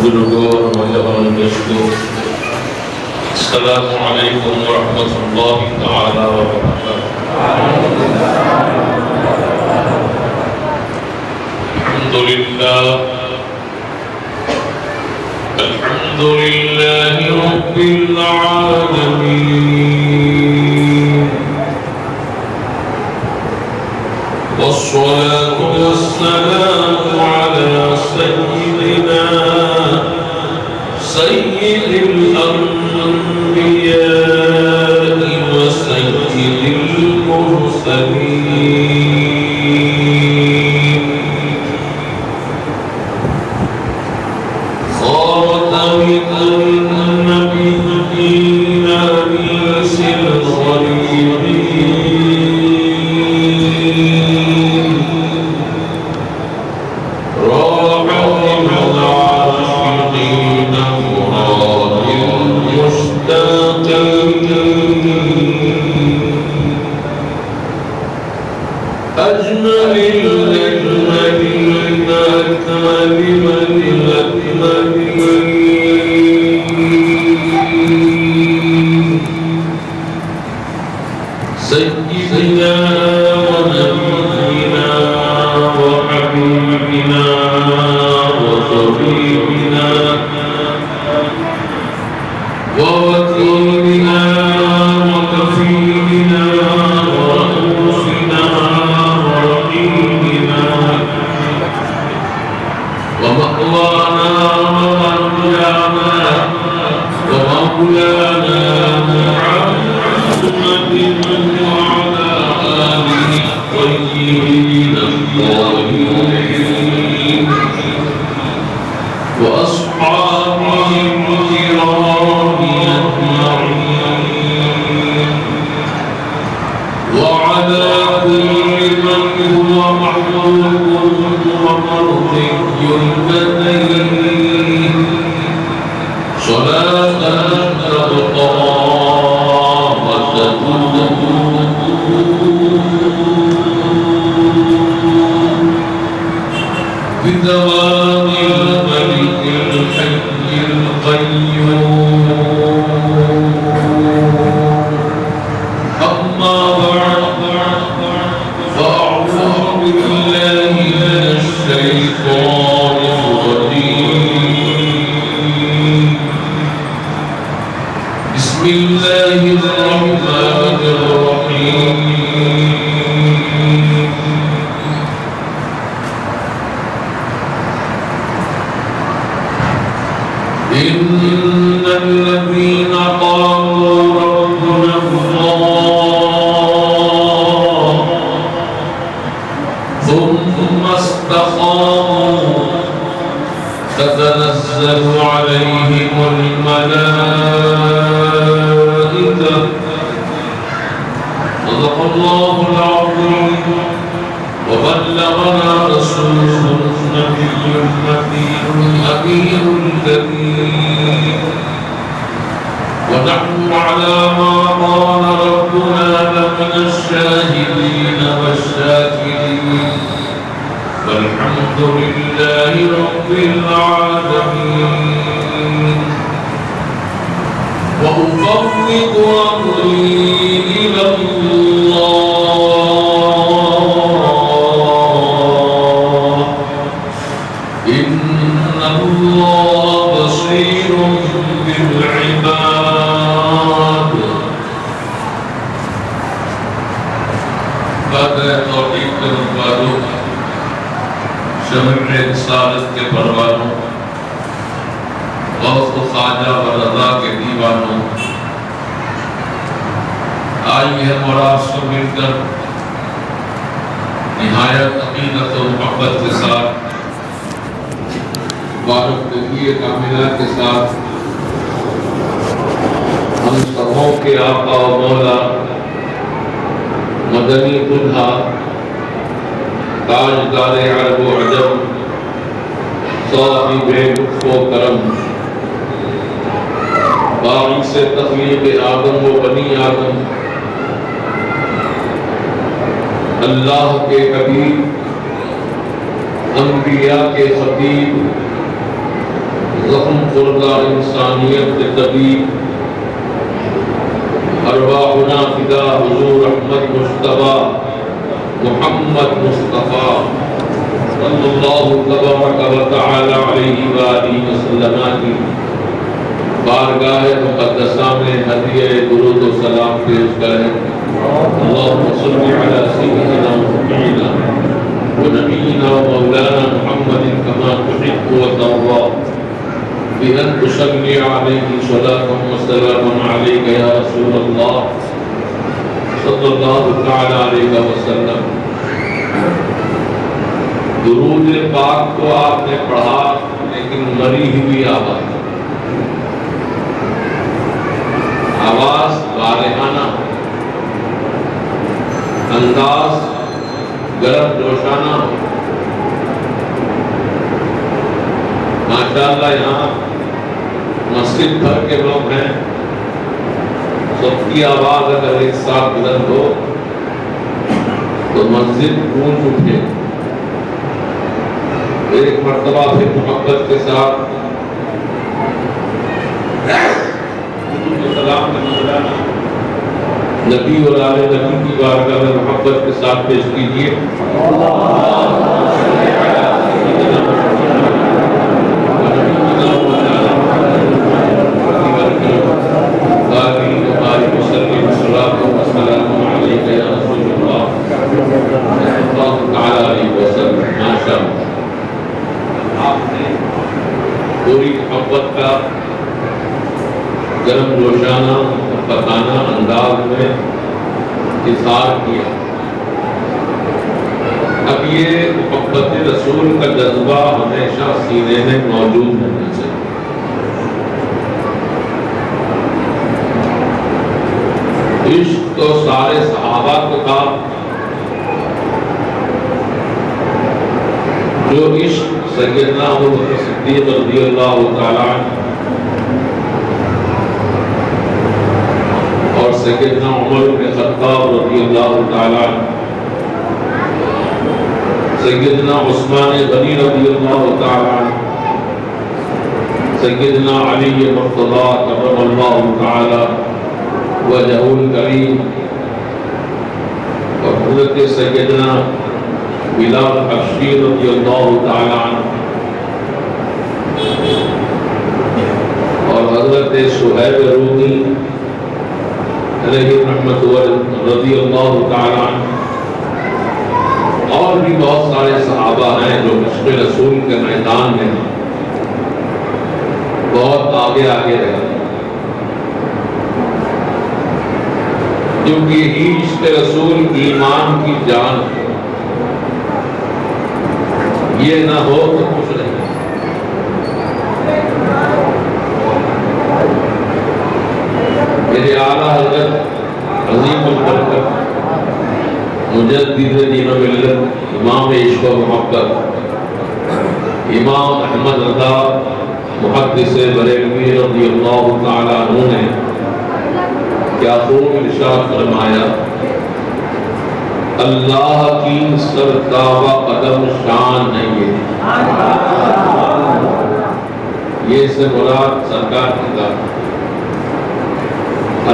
بزرگوں اور نوجوان دوستوں، السلام علیکم ورحمۃ اللہ تعالی وبرکاتہ۔ الحمد للہ رب العالمین، والصلاة والسلام على سيدنا سيد الأنبياء وسيد المرسلين، خاتم النبيين أنيس الغريبين، راحة العاشقين مراد المشتاقين، أجمل الأجملين أكمل الأكملين، سيدنا ونبينا وحبيبنا وطبيبنا ووكيلنا وكفيلنا ورؤوفنا ورقيبنا ومأوانا ومرجعنا ومولانا محمد وعلى آله الطيبين الطاهرين وأصحابه الكرام أجمعين، وعلى كل من هو محبوب ومرضي لديه صلاة تبقى بدوام الملك الحي القيوم. أما بعد، فأعوذ بالله من الشيطان الرجيم. بسم الله الرحمن الرحيم. إن الذين قالوا ربنا الله ثم استقاموا تتنزل عليهم الملائكة. صدق الله العظيم وبلغنا رسوله النبي الأمين الكريم، ونحن على ما قال ربنا لمن الشاهدين والشاكرين، والحمد لله رب العالمين. وأفوض أمري إلى الله، إن الله بصير بالعباد. بعد توفیق کے والوں، شمع رسالت کے پروانوں، غوث و خواجہ و رضا کے دیوانوں، آئی ہے مراد سے مل کر نہایت عقیدت و محبت کے ساتھ، بارکدگی کاملہ کے ساتھ ہم سبوں کے آقا و مولا مدنی دلہا تاجدار عرب و عجم صاحب لطف و کرم باعث تخلیق آدم و بنی آدم اللہ کے حبیب انبیاء کے خطیب خوردہ انسانیت کے طبیب ارواحنا فدا حضور احمد مصطفیٰ محمد مصطفیٰ صلی اللہ تبارک و تعالی علیہ وآلہ وسلم کی بارگاہ مقدسہ میں ہدیہ درود و سلام پیش کریں۔ اللہم صلی علی سیدنا محمد ونبینا ومولانا محمد کما تحب وترضى بأن تصلي عليه صلاة وسلام عليك يا رسول الله صلی اللہ تعالی علیہ وسلم۔ درود پاک کو آپ نے پڑھا لیکن مری ہوئی آواز بارہانہ، انداز گرم جوشانہ، ماشاءاللہ یہاں مسجد بھر کے لوگ ہیں، سب کی آواز اگر ایک ساتھ بلند ہو تو مسجد گونج اٹھے۔ ایک مرتبہ پھر محبت کے ساتھ سلام کا نذرانہ نبی اور آل نبی کی بارگاہ میں محبت کے ساتھ پیش کیجیے۔ پوری محبت کا گرم جوشانہ پتانہ انداز میں اظہار کیا۔ اب یہ محبت رسول کا جذبہ ہمیشہ سینے میں موجود ہونا چاہیے۔ عشق تو سارے صحابہ کو تھا، جو عشق سیدنا ابوبکر صدیق رضی اللہ تعالیٰ اور سیدنا عمر بن خطاب رضی اللہ تعالیٰ، سیدنا عثمان غنی رضی اللہ تعالیٰ، سیدنا علی مرتضی کرم اللہ تعالیٰ وجہہ الکریم، اور حضرت سیدنا بلال حبشی رضی اللہ تعالیٰ عنہ، اور حضرت صہیب رومی علیہ رحمت رضی اللہ تعالیٰ عنہ، اور بھی بہت سارے صحابہ ہیں جو عشق رسول کے میدان میں بہت آگے رہے، کیونکہ یہی عشق رسول ایمان کی جان ہے۔ یہ نہ ہو تو کچھ نہیں۔ میرے اعلیٰ حضرت عظیم البرکت مجدد دین و ملت امام عشق و محبت امام احمد رضا محدث بریلوی رضی اللہ تعالیٰ عنہ نے کیا خوب ارشاد فرمایا، اللہ کی سرتابہ قدم شان نہیں ہے۔ یہ سے مراد سرکار کی ذات،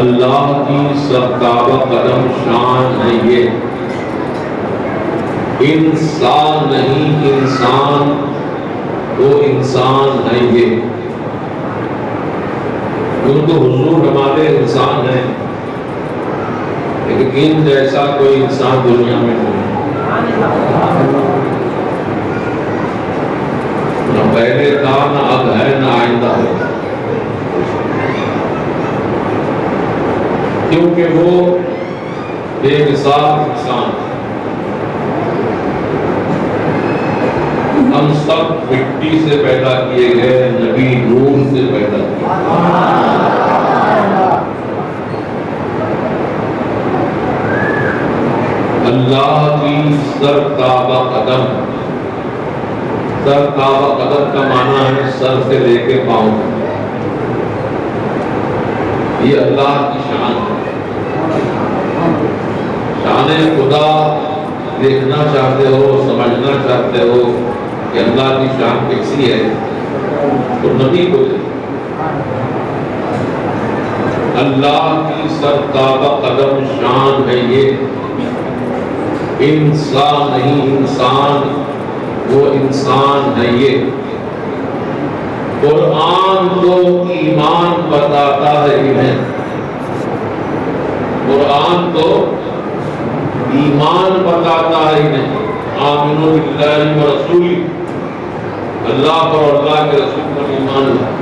اللہ کی سرتابہ قدم شان نہیں ہے، انسان نہیں، انسان وہ انسان نہیں ہے، کیونکہ حضور ہمارے انسان ہیں، لیکن ان جیسا کوئی انسان دنیا میں نہیں، نہ پہلے تھا، نہ اب ہے، نہ آئندہ ہے، کیونکہ وہ بے مثال انسان۔ ہم سب مٹی سے پیدا کیے گئے، نبی نور سے پیدا کیے اللہ کی سرتابہ قدم۔ سرتابہ قدم کا معنی ہے سر سے لے کے پاؤں، یہ اللہ کی شان ہے۔ شان خدا دیکھنا چاہتے ہو، سمجھنا چاہتے ہو کہ اللہ کی شان کیسی ہے، تو نبی کو دیکھو۔ اللہ کی سرتابہ قدم شان ہے یہ، انسان نہیں انسان، وہ انسان ہے یہ۔ قرآن تو ایمان بتاتا ہے انہیں، قرآن تو ایمان بتاتا ہے انہیں۔ آمنوا باللہ و رسولہ، اللہ پر اور اللہ کے رسول پر ایمان لاؤ۔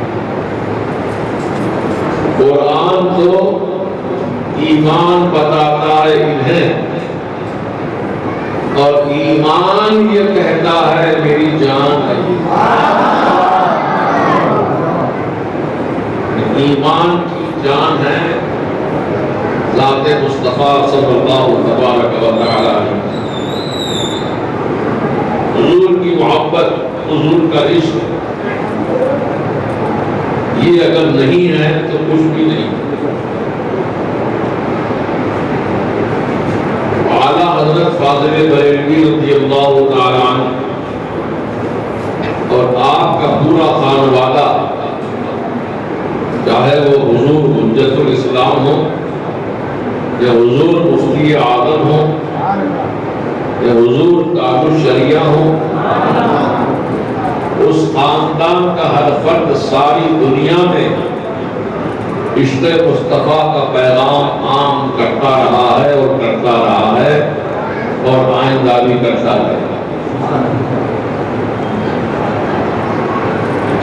قرآن تو ایمان بتاتا ہے انہیں، اور ایمان یہ کہتا ہے میری جان ہے۔ ایمان کی جان ہے ذات مصطفیٰ صلی اللہ تبارک و تعالی علیہ۔ حضور کی محبت، حضور کا عشق، یہ اگر نہیں ہے تو کچھ بھی نہیں۔ اعلیٰ حضرت فاضل بریلوی رضی اللہ تعالی عنہ اور آپ کا پورا خانوادہ، چاہے وہ حضور حجت الاسلام ہو یا حضور مفتی اعظم ہو یا حضور تاج الشریعہ ہو، اس خاندان کا ہر فرد ساری دنیا میں عشق مصطفیٰ کا پیغام عام کرتا رہا ہے اور کرتا رہا ہے اور آئندہ بھی کرتا رہے گا۔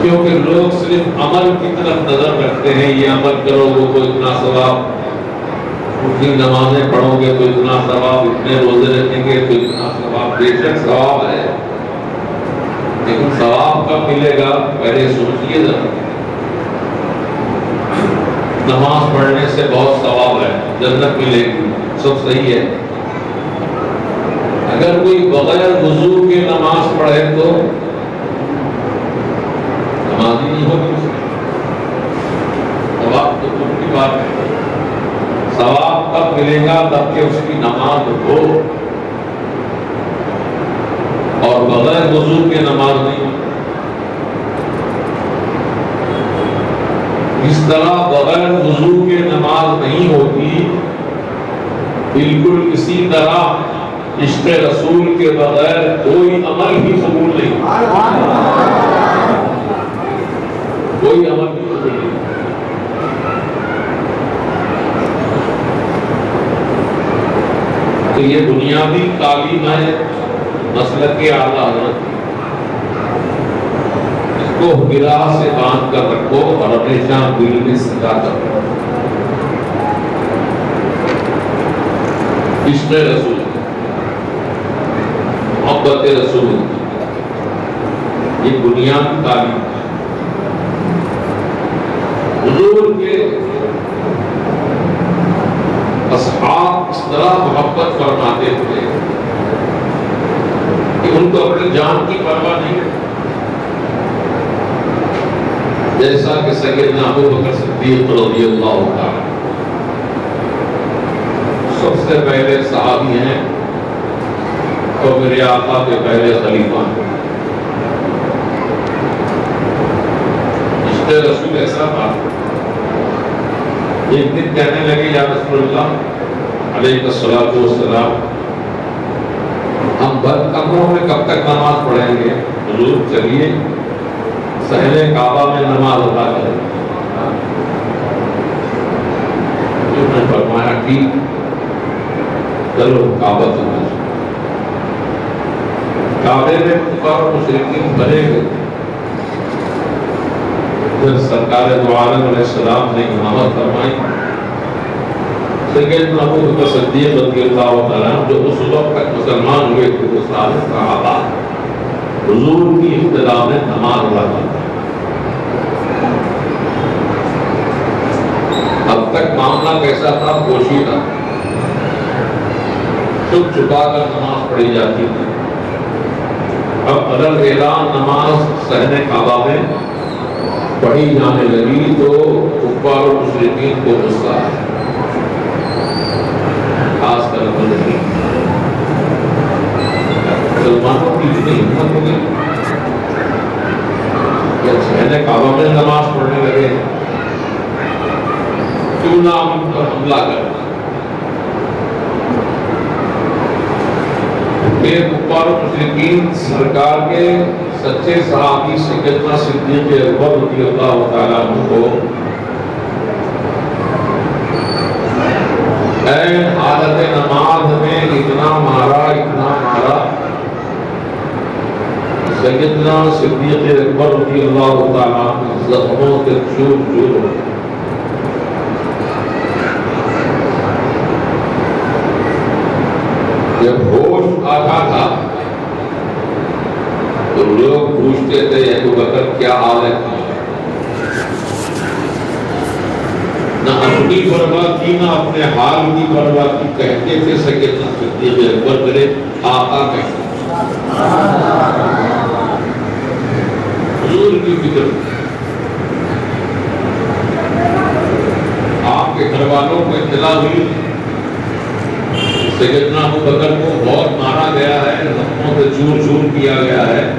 کیونکہ لوگ صرف عمل کی طرف نظر رکھتے ہیں، یہ عمل کرو گے تو اتنا ثواب، اتنی نمازیں پڑھو گے تو اتنا ثواب، اتنے روزے رکھیں گے تو اتنا ثواب۔ بے شک ثواب ہے، لیکن ثواب کب ملے گا پہلے سوچئے ذرا۔ نماز پڑھنے سے بہت ثواب ہے، جنت ملے گی، سب صحیح ہے۔ اگر کوئی بغیر وضو کے نماز پڑھے تو نماز ہی نہیں ہوگی، ثواب تو کچھ کی بات ہے۔ ثواب کب ملے گا؟ تب کہ اس کی نماز ہو، اور بغیر وضو کے نماز نہیں۔ اس طرح بغیر وضو کے نماز نہیں ہوتی، بالکل اسی طرح عشق رسول کے بغیر کوئی عمل بھی قبول نہیں، کوئی عمل بھی قبول نہیں۔ تو یہ بنیادی تعلیم ہے مسلک کے اعلیٰ حضرت، اس کو گرہ سے باندھ کر رکھو اور ہمیشہ دل میں سجا کر رکھو۔ عشق رسول، محبت رسول، یہ بنیادی تعلیم ہے۔ حضور کے اصحاب اس طرح محبت فرماتے تھے کہ ان کو اپنی جان کی پرواہ نہیں، جیسا کہ سیدنا ابو بکر صدیق رضی اللہ عنہ سب سے پہلے صحابی ہیں اور میرے آقا کے پہلے خلیفہ ہیں۔ عشق رسول ایسا تھا، ایک دن کہنے لگے یا رسول اللہ علیہ الصلوۃ والسلام، ہم بند کمروں میں کب تک نماز پڑھیں گے؟ حضور چلیے صحن کعبہ میں نماز ادا کریں۔ حضور نے فرمایا ٹھیک، چلو کعبہ تک۔ کعبے میں کفار و مشرکین بھرے ہوئے، پھر سرکار دو عالم علیہ السلام نے امامت فرمائی۔ سیدنا ابو بکر صدیق رضی اللہ تعالیٰ جو اس وقت تک مسلمان ہوئے تھے، وہ سارے صحابہ حضور کی ابتدا میں نماز ادا کرتے۔ اب تک معاملہ کیسا تھا؟ پوشیدہ، چھپ چھپا کر نماز پڑھی جاتی تھی۔ اب اگر اعلان نماز صحن کعبہ میں پڑھی جانے لگی تو کفار و مشرکین کو غصہ آیا، خاص کر مسلمانوں کی اتنی ہمت ہو گئی میں کعبہ میں نماز پڑھنے لگے ہیں، کیوں نہ ہم ان پر حملہ کریں؟ کہ کفار و مشرکین سرکار کے سچے صحابی سیدنا صدیق اکبر رضی اللہ تعالیٰ عنہ کو این حالت نماز میں اتنا مارا سیدنا صدیق اکبر رضی اللہ تعالیٰ عنہ زخموں سے چور چور ہو گئے۔ جب ہوش آتا تھا تو لوگ پوچھتے تھے ابو بکر کیا حال ہے؟ نہ اپنی پرواہ کی نہ اپنے حال کی پرواہ کی، کہتے تھے سیدنا صدیق اکبر کرے آقا کہتے حضور کی فکر۔ آپ کے گھر والوں کو اطلاع ہوئی سیدنا ابو بکر کو بہت مارا گیا ہے، زخموں سے چور چور کیا گیا ہے،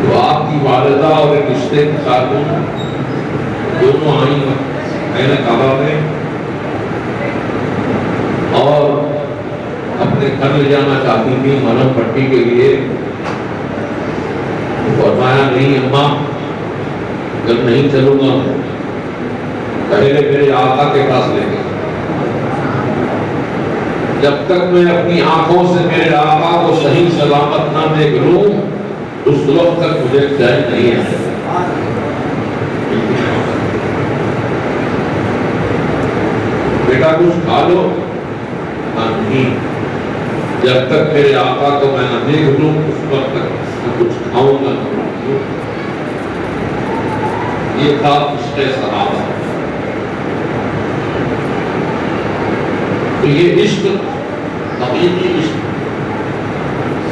تو آپ کی والدہ اور ایک رشتے کی خاتون دونوں آئیں کعبہ میں اور اپنے گھر لے جانا چاہتی تھی مرہم پٹی کے لیے۔ فرمایا نہیں اماں، جب نہیں چلوں گا پہلے میرے آقا کے پاس لے گئے، جب تک میں اپنی آنکھوں سے میرے آقا کو صحیح سلامت نہ دیکھ لوں اس وقت تک مجھے چین نہیں آئے۔ بیٹا کچھ کھا لو، نہیں، جب تک میرے آقا کو میں نہ دیکھ لوں اس وقت تک میں کچھ کھاؤں گا۔ یہ تھا عشق صحابہ۔ تو یہ عشق حقیقی عشق،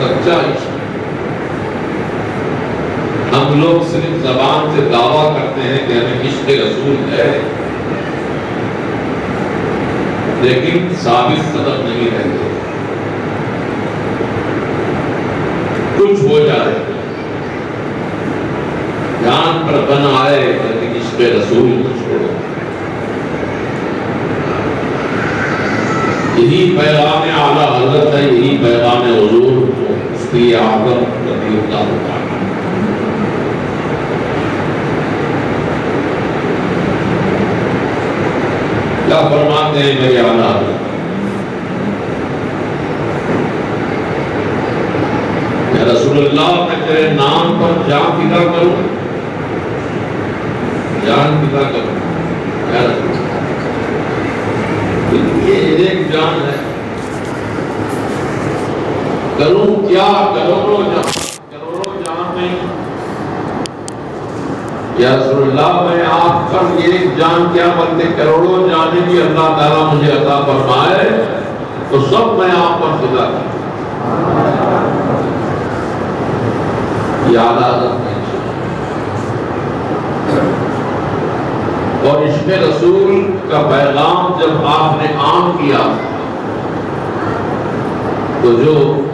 سچا عشق۔ ہم لوگ صرف زبان سے دعویٰ کرتے ہیں کہ ہمیں عشق رسول ہے، لیکن ثابت قدم نہیں رہتے۔ کچھ ہو جائے، جان پر بن آئے، لیکن عشق رسول کو چھوڑو۔ یہی پیغام اعلیٰ حضرت ہے، یہی پیغام حضور مفتی اعظم رضی اللہ تعالیٰ۔ کیا فرماتے ہیں میرے اعلیٰ حضرت؟ یا رسول اللہ، میں تیرے نام پر جان فدا کروں، جان فدا کروں یا رسول اللہ؟ یہ ایک جان ہے، کروں کیا؟ کروڑوں جان نہیں۔ یا رسول اللہ، میں آپ پر ایک جان کیا بلکہ کروڑوں جانے بھی اللہ تعالیٰ مجھے عطا فرمائے تو سب میں آپ پر فدا کروں۔ یہ اعلیٰ حضرت ہے۔ اور عشق رسول کا پیغام جب آپ نے عام کیا تو جو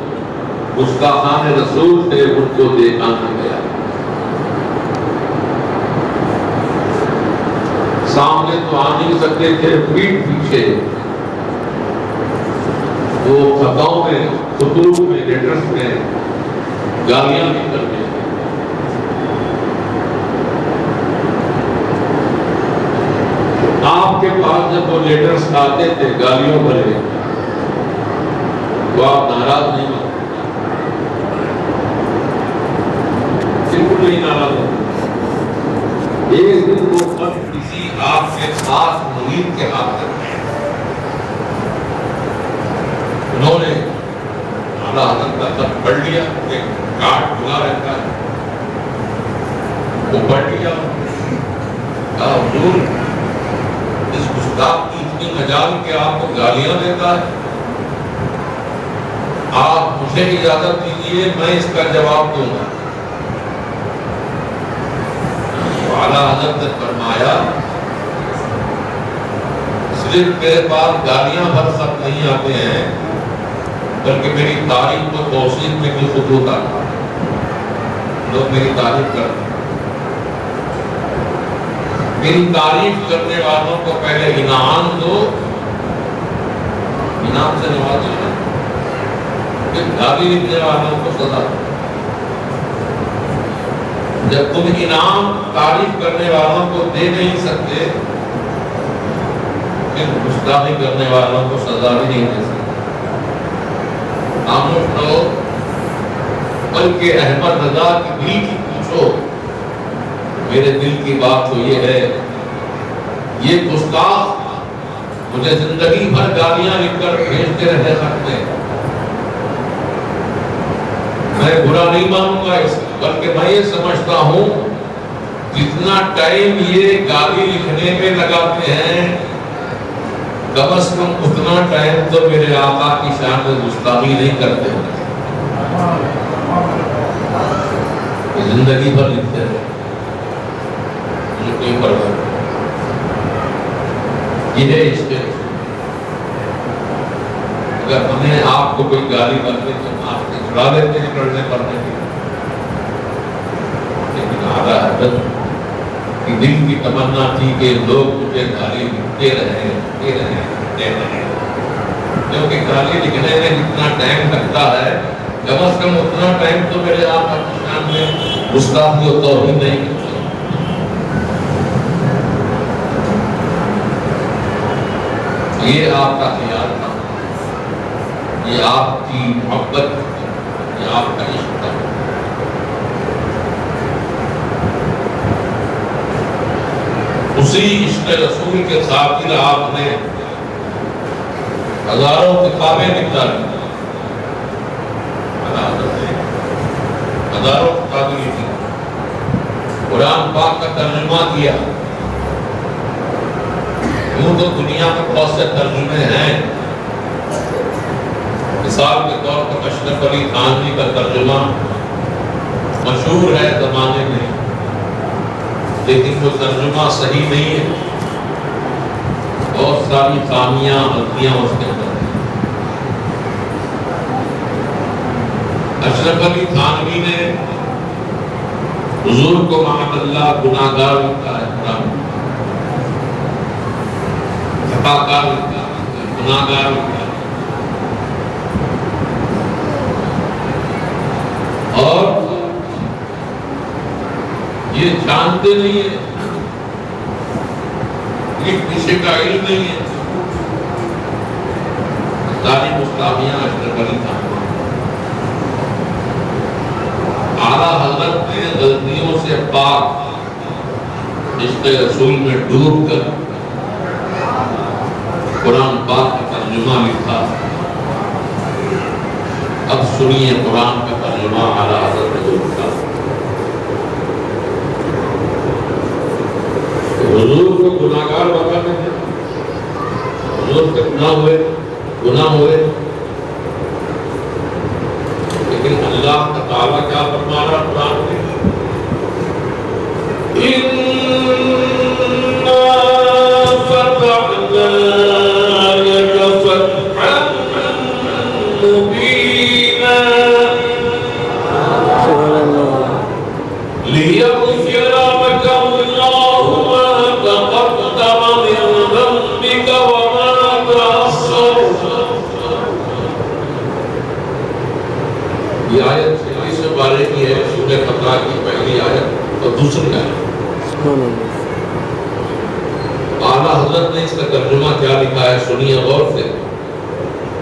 گستاخان رسول تھے ان کو دیکھا نہ گیا۔ سامنے تو آ نہیں سکتے تھے، پیٹھ پیچھے وہ خطوں میں، خطوط میں، لیٹرز میں گالیاں بھی کرتے تھے۔ آپ کے پاس جب وہ لیٹرز آتے تھے گالیوں بھرے تو آپ ناراض نہیں ہوتے، بالکل نہیں ناراض ہوتے۔ ایک دن وہ خط کسی آپ کے خاص مرید کے ہاتھ میں، انہوں نے اعلیٰ حضرت کا خط پڑھ لیا، ایک کارڈ کھلا رہتا ہے، وہ پڑھ لیا، کہا حضور اس گستاخ کی اتنی مجال کہ آپ کو گالیاں دیتا ہے، آپ مجھے اجازت دیجیے میں اس کا جواب دوں گا۔ اعلیٰ حضرت نے فرمایا صرف میرے پاس گالیاں بھر خط نہیں آتے ہیں بلکہ میری تاریخ کو توصیف میں بھی خطوط آتا ہے۔ لوگ میری تعریف کرتے ہیں، میری تعریف کرنے والوں کو پہلے انعام دو، انعام سے نوازو، پھر گالی لکھنے والوں کو سزا دو۔ جب تم انعام تعریف کرنے والوں کو دے نہیں سکتے، پھر گستاخی کرنے والوں کو سزا بھی نہیں دے سکتے۔ خاموش رہو، بلکہ احمد رضا کی دل کی پوچھو، میرے دل کی بات تو یہ ہے، یہ گستاخ مجھے زندگی بھر گالیاں لکھ کر بھیجتے رہے خط میں، میں برا نہیں مانوں گا اس، بلکہ میں یہ سمجھتا ہوں جتنا ٹائم یہ گالی لکھنے میں لگاتے ہیں، کم از کم اتنا ٹائم تو میرے آقا کی شان میں گستاخی نہیں کرتے ہیں، زندگی بھر لکھتے رہے، مجھے کوئی پرواہ نہیں۔ یہ ہے عشق۔ اگر ہمیں آپ کو کوئی گالی کرتے تو آپ سے چھڑا دیتے ہیں پڑھنے پڑھنے کی، لیکن اعلیٰ حضرت کی دل کی تمنا تھی کہ لوگ مجھے گالی دے رہے ہیں، کیونکہ گالی لکھنے میں جتنا ٹائم لگتا ہے، کم از کم اتنا ٹائم تو میرے آقا کی شان میں گستاخی و توہین نہیں کرتے۔ یہ آپ کا خیال تھا، یہ آپ کی محبت، یہ آپ کا عشق تھا۔ اسی عشق رسول کے خاطر آپ نے ہزاروں کتابیں نکال دی، ہزاروں کتابیں لکھی، قرآن پاک کا ترجمہ کیا۔ یوں تو دنیا میں بہت سے ترجمے ہیں، مثال کے طور پر اشرف علی تھانوی کا ترجمہ مشہور ہے زمانے میں، لیکن وہ ترجمہ صحیح نہیں ہے، بہت ساری خامیاں غلطیاں اس کے اندر ہیں۔ اشرف علی تھانوی نے حضور کو معاذ اللہ گناہگار لکھا ہے، خطاکار لکھا ہے، گناہگار لکھا ہے، اور یہ جانتے نہیں ہیں، یہ کسی کا علم نہیں ہے۔ ساری گستاخیاں اشرف علی تھانوی، اعلیٰ حضرت نے غلطیوں سے پاک عشق رسول میں ڈوب کر قرآن پاک کا ترجمہ لکھا۔ اب سنیے قرآن کا ترجمہ اعلیٰ حضرت نے لکھا۔ حضور کو گناہگار بتاتے ہیں، حضور سے گناہ ہوئے، لیکن اللہ تعالیٰ کیا فرما رہا قرآن میں؟ یہ آیت 36 پارے کی ہے، سورہ فتح کی پہلی آیت اور دوسری آیت۔ اعلیٰ حضرت نے اس کا ترجمہ کیا لکھا ہے، سنیے غور سے۔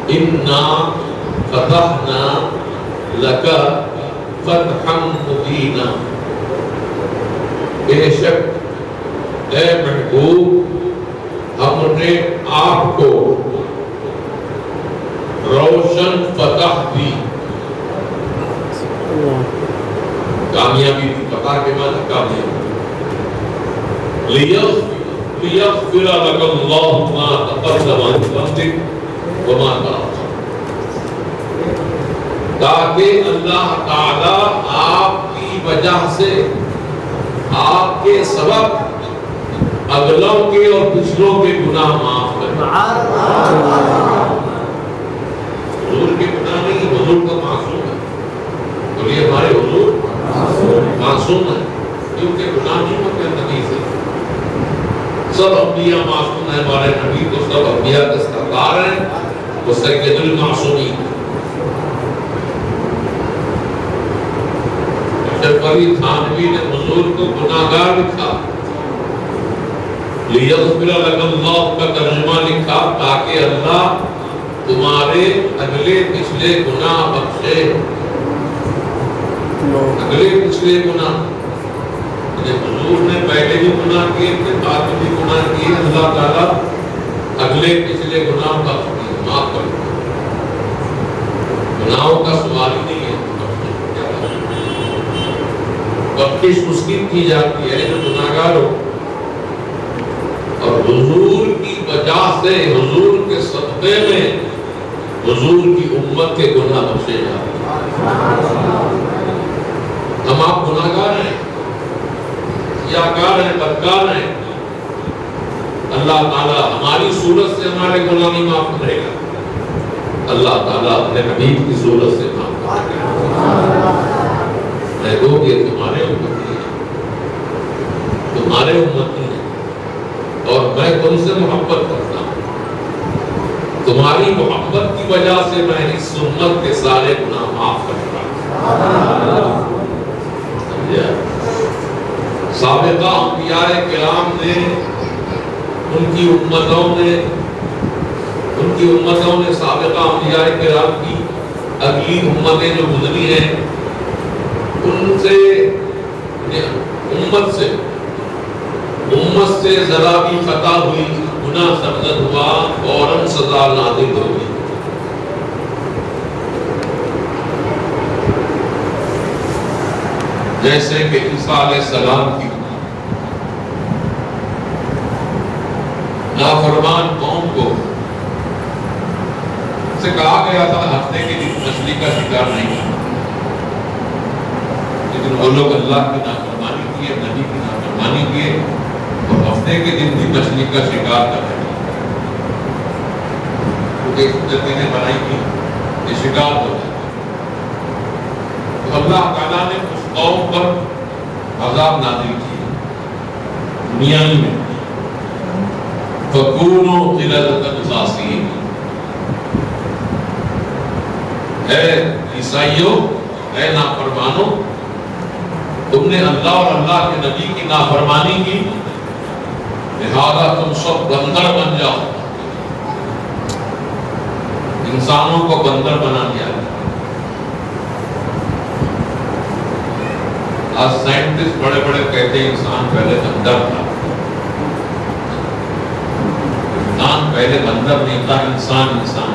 اِنَّا فَتَحْنَا لَكَ فَتْحًا مُبِينًا، بے شک اے محبوب ہم نے آپ کو روشن فتح دی، کامیابی دی، فتح کے معنی کامیابی۔ لِيَغْفِرَ لَكَ اللَّهُ مَا تَقَدَّمَ مِن ذَنبِكَ وَمَا تَأَخَّرَ، تاکہ اللہ تعالی آپ کی وجہ سے، آپ کے سبب اگلوں کے اور پچھلوں کے گناہ معاف کرے۔ حضور کے گناہ نہیں، حضور کا معصوم ہے، بولیے ہمارے حضور معصوم ہے کیونکہ گناہ نہیں ہوتے نبی سے. سب انبیاء معصوم ہیں, ہمارے نبی تو سب انبیاء کے سردار ہیں, وہ سید المعصومین. اشرف علی تھانوی نے حضور کو گناہگار لکھا, لیغفر لک اللہ کا ترجمہ لکھا تاکہ اللہ تمہارے اگلے پچھلے گناہ بخشے. اگلے پچھلے گناہ, حضور نے پہلے بھی گناہ کیے تھے, بعد میں بھی گناہ کیے, اللہ تعالیٰ اگلے پچھلے گناہ بخش دیے, معاف کر دیے. گناہوں کا سوال ہی نہیں ہے, بخشش اس کی کی جاتی ہے جو گناہگار ہو. اور حضور کی وجہ سے, حضور کے صدقے میں حضور کی امت کے گناہ بخشے جاتے ہیں. ہم آپ گناہگار ہیں, کیاکار ہیں, بدکار ہیں, اللہ تعالیٰ ہماری صورت سے ہمارے گناہ نہیں معاف کرے گا, اللہ تعالیٰ اپنے حبیب کی صورت سے معاف کرے گا. میں دو کہ تمہارے امتی ہیں, تمہارے امتی ہیں, اور میں تم سے محبت کرتا ہوں. تمہاری محبت کی وجہ سے میں اس امت کے سارے گناہ معاف کر رہا ہوں. سابقہ انبیاء کرام نے, ان کی امتوں نے سابقہ انبیاء کرام کی اگلی امتیں جو گزری ہیں ان سے, امت سے ذرا بھی خطا ہوئی, گناہ سرزد ہوا, فوراً سزا نازل ہوگی. جیسے کہ عیسیٰ علیہ السلام کی نافرمان قوم کو سے کہا گیا تھا ہفتے کے دن مچھلی کا شکار نہیں کرنا, لیکن وہ لوگ اللہ کی نافرمانی کیے, نبی کی نافرمانی کیے, اور ہفتے کے دن بھی مچھلی کا شکار کر رہے ہیں. کیونکہ جتنے بنائی تھی یہ شکار ہو جائے. تو اللہ تعالیٰ نے اس قوم پر عذاب نازل کیا دنیا میں. فَكُونُوا قِرَدَةً خَاسِئِينَ, اے عیسائیوں, اے نافرمانوں, تم نے اللہ اور اللہ کے نبی کی نافرمانی کی, لہذا تم سب بندر بن جاؤ. انسانوں کو بندر بنا دیا. آج سائنٹسٹ بڑے بڑے کہتے ہیں انسان پہلے بندر تھا. انسان پہلے بندر نہیں تھا, انسان انسان.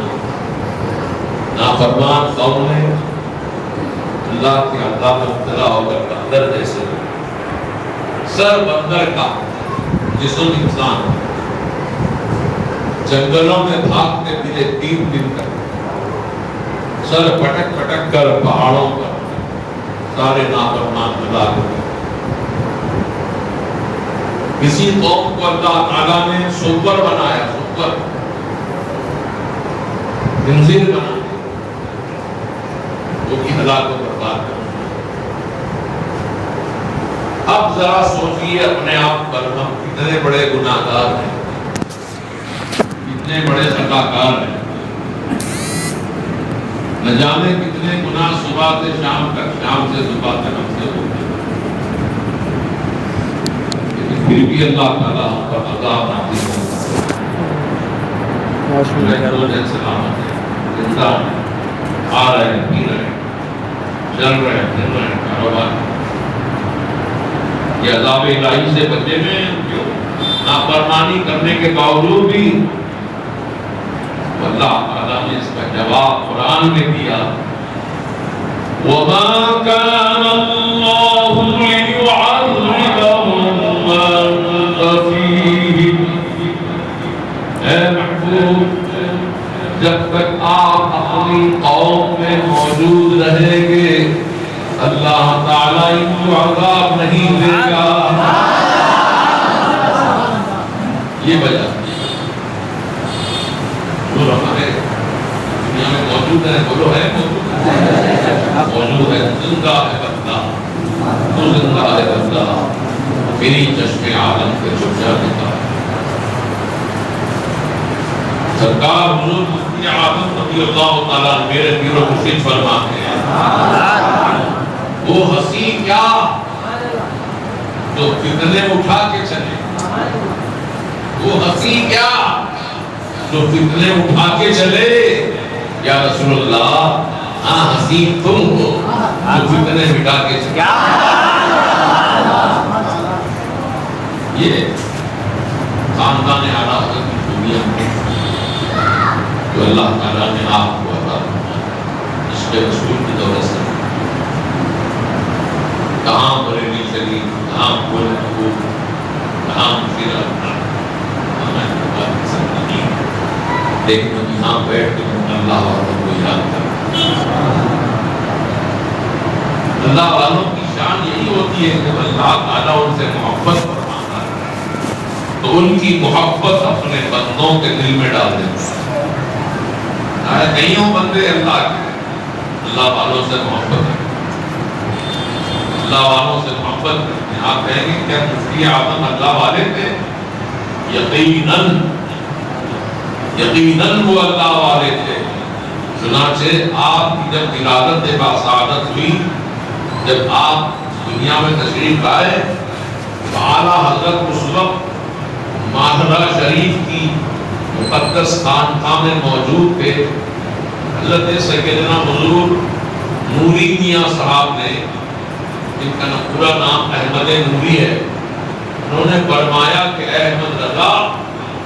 نافرمان قوم نے اللہ کے عذاب میں مبتلا ہو کر بندر جیسے, سر بندر کا, جسم انسان, جنگلوں میں بھاگتے پھرے 3 دن تک, سر پٹک پٹک کر پہاڑوں پر سارے نافرمان ہلاک ہوئے. کسی قوم کو اللہ تعالیٰ نے سور بنایا, سور خنزیر بنایا, وہ کی ہلاک کو برباد کر. اب ذرا سوچئے اپنے آپ پر, ہم کتنے بڑے گناہگار ہیں, کتنے بڑے خطاکار ہیں. نہ جانے کتنے گناہ صبح سے شام تک, شام سے صبح تک ہم سے ہوتے ہیں, لیکن پھر بھی اللہ تعالیٰ ہم پر عذاب نازل ہوتا ہے. سلامت ہے, زندہ ہے, آ رہے ہیں, پی رہے ہیں, چل رہے ہیں, پھر رہے ہیں, کاروبار. یہ عذاب الہی سے بچے میں جو نافرمانی کرنے کے باوجود بھی اللہ تعالیٰ نے اس کا جواب قرآن میں دیا. وَمَا كَانَ اللَّهُ لِيُعَذِّبَهُمْ وَأَنْتَ فِيهِمْ, اے محبوب, جب تک آپ اپنی قوم میں موجود رہیں گے اللہ تعالیٰ ان کو عذاب نہیں دے گا. یہ وجہ جو ہمارے دنیا میں موجود ہے, بولو ہے موجود ہے, زندہ ہے بندہ, تو زندہ ہے اللہ میری چشم عالم کے چھپ جانے کا۔ سرکار حضور مفتی اعظم رضی اللہ تعالیٰ میرے پیر و مرشد فرماتے ہیں وہ ہنسی کیا جو فتنے اٹھا کے چلے، وہ ہنسی کیا جو فتنے اٹھا کے چلے، یا رسول اللہ ہاں ہنسی تم ہو جو فتنے مٹا کے چلے۔ یہ خاندان اعلیٰ حضرت کی دنیا میں جو اللہ تعالیٰ نے آپ کو عطا فرمایا، عشق رسول کی دولت سے کہاں بریلی شریف، کہاں بولے کہاں مشیرہ، لیکن یہاں بیٹھ کے اللہ والوں کو یاد کر، اللہ والوں کی شان یہی ہوتی ہے کہ اللہ تعالیٰ ان سے محبت فرماتا ہے تو ان کی محبت اپنے بندوں کے دل میں ڈال دیتا ہے۔ نہیں ہوں بندے اللہ کے، اللہ والوں سے محبت ہے، اللہ والوں سے محبت کرتے ہیں۔ آپ کہیں گے کیا مفتی اعظم اللہ والے تھے؟ یقیناً یقیناً وہ اللہ والے تھے۔ چنانچہ آپ کی جب ولادت باسعادت ہوئی، جب آپ دنیا میں تشریف لائے تو اعلیٰ حضرت اس وقت ماہرہ شریف کی مقدس خانقاہ میں موجود تھے۔ حضرت سیدنا حضور نوری میاں صاحب نے، جن کا پورا نام احمد نوری ہے، انہوں نے فرمایا کہ اے احمد رضا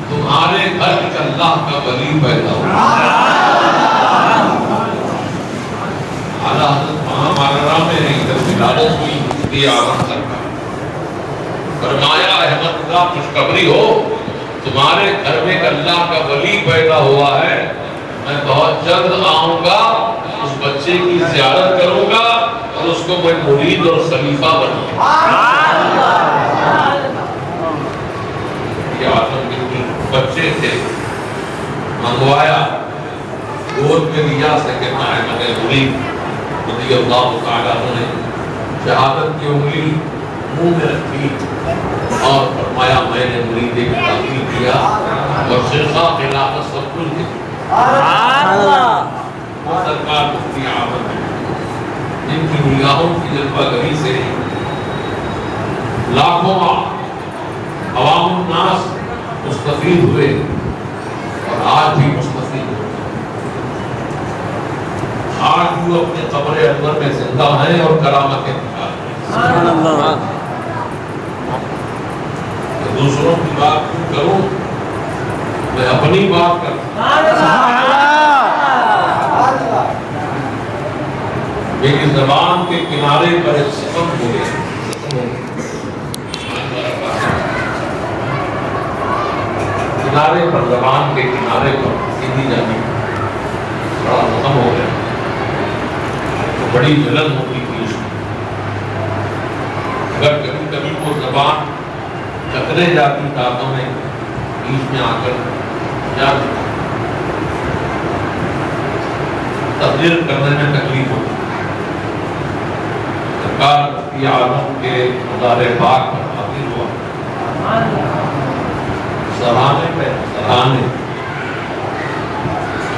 تمہارے گھر ایک اللہ کا ولی پیدا ہوا۔ اعلیٰ حضرت وہاں ماہرہ میں جب ولادت ہوئی مفتی اعظم سرکار فرمایا احمد رضا خوشخبری ہو تمہارے گھر میں ایک اللہ کا ولی پیدا ہوا ہے، میں بہت جلد آؤں گا، اس بچے کی زیارت کروں گا اور اس کو میں مرید اور خلیفہ بنوں گا۔ یہ آدم بالکل بچے تھے، منگوایا گود میں لیا سیدنا احمد نوری رضی اللہ تعالیٰ نے، شہادت کی انگلی منہ میں رکھی اور فرمایا میں نے مرید کی تعلیم کیا اور شرخہ خلافت سب کچھ دی۔ سرکار مفتی اعظم جن کی نگاہوں کی جلوہ گری سے لاکھوں عوام الناس مستفید ہوئے اور آج بھی مستفید ہوئے، آج بھی اپنے قبر انور میں زندہ ہیں اور کرامتیں دکھا رہے ہیں۔ دوسروں کی بات کیوں کروں، میں اپنی بات کرتا میری زبان کے کنارے پر ایک سفر ہو گیا، کنارے پر زبان کے کنارے پر سیدھی جانی بڑا ختم ہو گیا، بڑی جلن ہوتی تھی اس میں۔ اگر کبھی کبھی وہ زبان ٹکرے جاتی دانتوں میں بیچ میں آ کر جاتی، تقریر کرنے میں تکلیف ہوتی۔ سرکار مفتی اعظم کے مزار پاک پر حاضر ہوا، سرانے پہ سرانے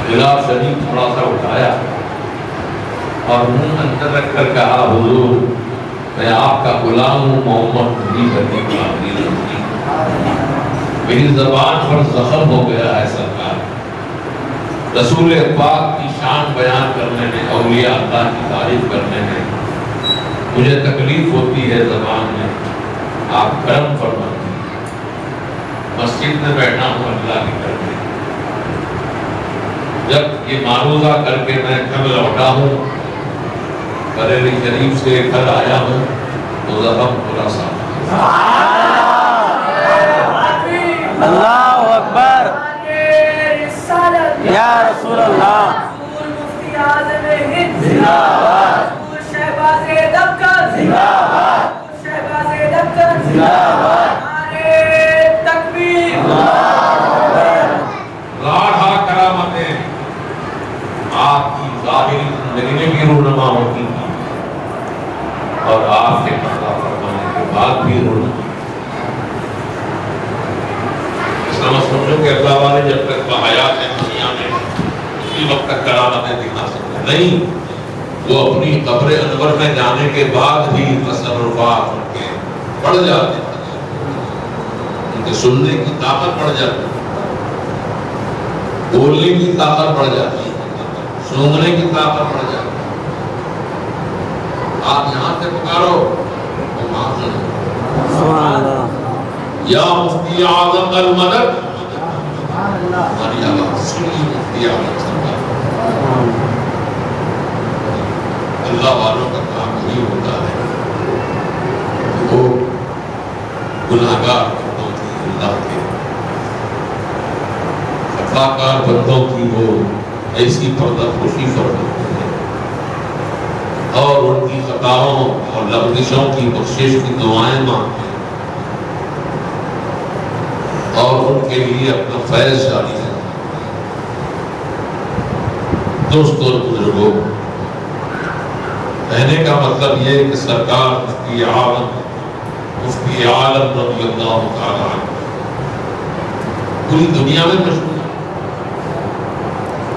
غلاف شریف تھوڑا سا اٹھایا اور منہ اندر رکھ کر کہا حضور میں آپ کا غلام ہوں، محمد نبی کرنے کی آخری لفظ، میری زبان پر زخم ہو گیا ہے سرکار، رسول پاک کی شان بیان کرنے میں، اولیاء اللہ کی تعریف کرنے میں مجھے تکلیف ہوتی ہے زبان میں، آپ کرم فرمائیں، مسجد میں بیٹھا ہوں اللہ کی کرنے، جب یہ معروضہ کر کے میں گھر لوٹا ہوں، بریلی شریف سے گھر آیا ہوں تو زخم پورا صاف۔ اللہ اکبر یا رسول اللہ، مفتی اعظم ہند زندہ باد، شہباز دکن زندہ باد، شہباز دکن زندہ باد، نعرہ تکبیر، لاڑھا کرامتیں آپ کی ظاہری زندگی میں بھی رونما ہوتی تھی اور آپ کے نہیں، وہ اپنی قبر انور میں جانے کے بعد بھی تصرفات ان کے بڑھ جاتے ہیں، ان کے سننے کی طاقت بڑھ جاتی ہے، بولنے کی طاقت بڑھ جاتی ہے، سونگنے کی طاقت بڑھ جاتی ہے۔ آپ یہاں سے پکارو تو وہاں سنو۔ سبحان اللہ، یا مفتی اعظم المدد، ہماری آواز سنی مفتی اعظم سرکار۔ اللہ والوں کا کام یہی ہوتا ہے کہ وہ گناہگار بندوں کی اللہ کے خطاکار بندوں کی وہ ایسی پردہ پوشی فرماتے ہیں اور ان کی خطاؤں اور لغزشوں کی بخشش کی دعائیں مانگتے ہیں اور ان کے لیے اپنا فیض جاری ہے۔ دوستوں اور بزرگوں، کہنے کا مطلب یہ کہ سرکار مفتی عالم رضی اللہ تعالیٰ عنہ پوری دنیا میں مشہور ہے،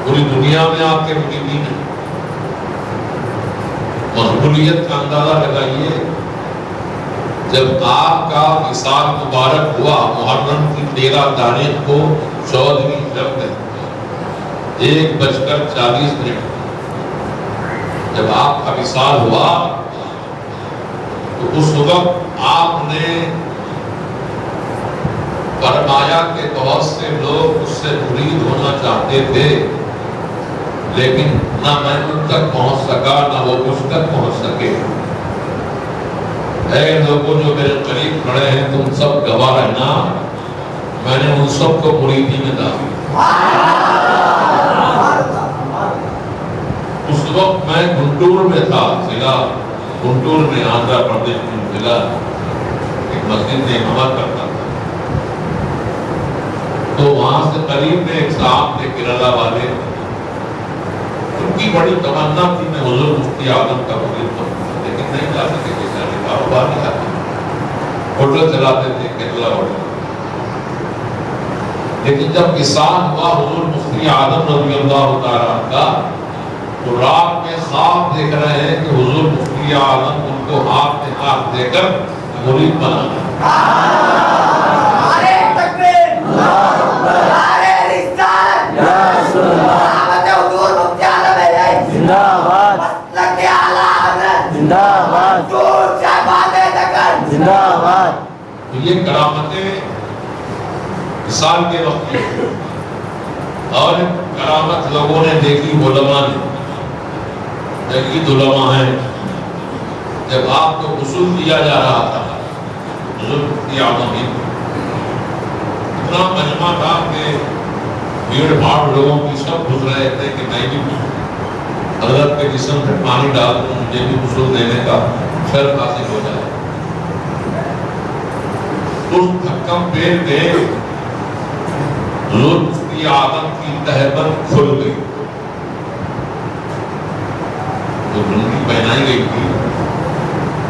پوری دنیا میں آپ کے مقیمین ہیں۔ مقبولیت کا اندازہ لگائیے، جب آپ کا وصال مبارک ہوا محرم کی 13 تاریخ کو 14ویں شب میں 1:40 جب آپ کا وصال ہوا تو اس وقت آپ نے فرمایا کہ بہت سے لوگ اس سے مرید ہونا چاہتے تھے، لیکن نہ میں ان تک پہنچ سکا نہ وہ مجھ تک پہنچ سکے۔ اے لوگوں جو میرے قریب کھڑے ہیں، تم سب گواہ رہنا، میں نے ان سب کو مریدی میں ڈالا۔ اس وقت میں گنٹور میں تھا، ضلع گنٹور میں، آندھرا پردیش میں ضلع ایک مسجد میں امامت کرتا تھا۔ تو وہاں سے قریب میں ایک صاحب تھے کیرلا والے، ان کی بڑی تمنا تھی میں حضور مفتی اعظم کا مرید بنوں، لیکن نہیں جا سکے، بیچارے کاروبار نہیں آتے، ہوٹل چلاتے تھے کیرلا ہوٹل۔ لیکن جب وصال ہوا حضور مفتی اعظم رضی اللہ تعالیٰ کا، تو رات میں خواب دیکھ رہے ہیں کہ حضور مفتی اعظم ان کو ہاتھ میں ہاتھ دے کر مرید بنانا۔ نعرہ تکبیر، نعرہ رسالت، محمد حضور مفتی اعظم علیہ زندہ آباد، مسلک اعلیٰ حضرت، زندہ آباد، دور شہباز دکن، زندہ آباد۔ تو یہ کرامتیں وصال کے وقت میں، اور کرامت لوگوں نے دیکھی، علماء نے جدید علماء ہیں۔ جب آپ کو غسل دیا جا رہا تھا حضور مفتی اعظم ہی، اتنا مجمع تھا کہ بھیڑ بھاڑ لوگوں کی سب گھس رہے تھے کہ میں بھی حضرت کے جسم پہ پانی ڈال دوں، مجھے بھی غسل دینے کا شرف حاصل ہو جائے۔ اس دھکم پیر پہ حضور مفتی اعظم کی تہبند کھل گئی، جو لنگی پہنائی گئی تھی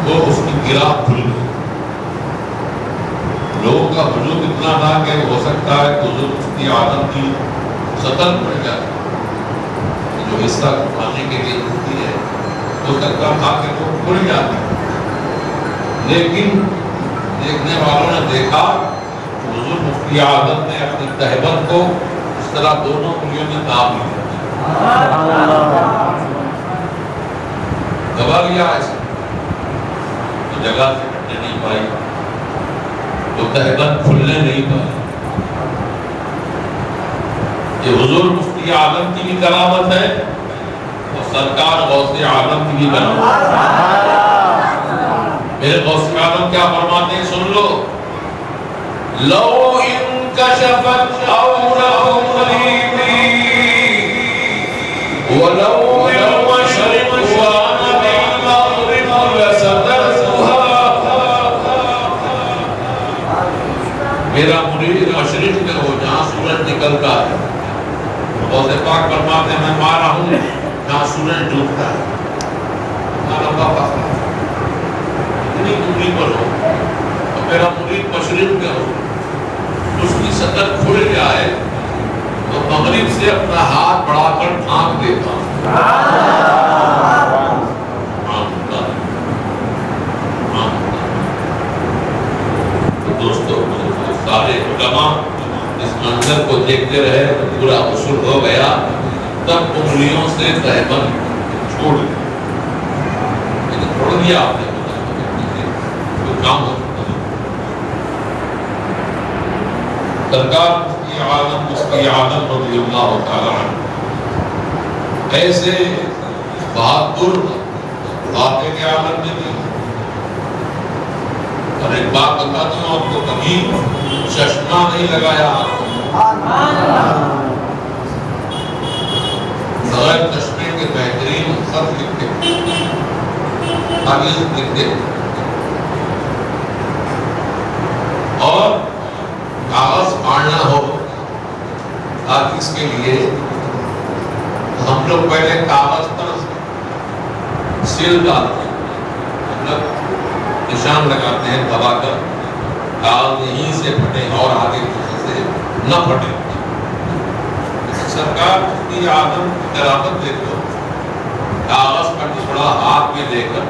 وہ اس کی گرہ کھل گئی۔ لوگوں کا ہجوم اتنا تھا کہ ہو سکتا ہے کہ حضور مفتی اعظم کی سطر پڑ جائے، جو حصہ کھانے کے لیے ہوتی ہے ہو سکتا تھا کہ وہ کھل جاتی، لیکن دیکھنے والوں نے دیکھا کہ حضور مفتی اعظم نے اپنی تہبند کو اس طرح دونوں انگلیوں میں داب لیا، دبا لیا ایسے، تو جگہ سے ہٹنے نہیں پائی، تو تہبند کھلنے نہیں پائی۔ یہ حضور مفتی اعظم کی بھی کرامت ہے اور سرکار غوث اعظم کی بھی کرامت ہے۔ میرے غوث اعظم کیا فرماتے ہیں، سن لو، لو انکشفت عورت قریبی ولو المشرق وانا بالمغرب لسترتها۔ میرا مرید مشرق میں ہو جہاں سورج نکلتا ہے، غوث پاک فرماتے ہیں میں مارا ہوں جہاں سورج ڈوبتا ہے، مارا پاپا اتنی دوری پر ہو، اور میرا مرید مشرق میں ہو، اس کی سطر کھل جائے تو مغرب سے اپنا ہاتھ بڑھا کر ڈھانک دیتا ہوں، تو دوستو سارے علماء اس منظر کو دیکھتے رہے تو پورا غسل ہو گیا، تب انگلیوں سے تہبند چھوڑ دیا آپ نے، تو کام ہو سرکار مفتی اعظم رضی اللہ تعالی عنہ ایسے بہادر باتیں کے عالم میں تھی. اور ایک بات بتاتا ہوں آپ کو، کبھی چشمہ نہیں لگایا بغیر چشمے کے بہترین خط لکھتے، تعویذ لکھتے، اور کاغذ پھاڑنا ہو تعویذ کے لیے ہم لوگ پہلے کاغذ پر سیل ڈالتے ہیں، مطلب نشان لگاتے ہیں دبا کر، کاغذ یہیں سے پھٹے اور آگے کسی سے نہ پھٹے. سرکار کی اعظم کرامت دیکھو، کاغذ کا ٹکڑا ہاتھ میں لے کر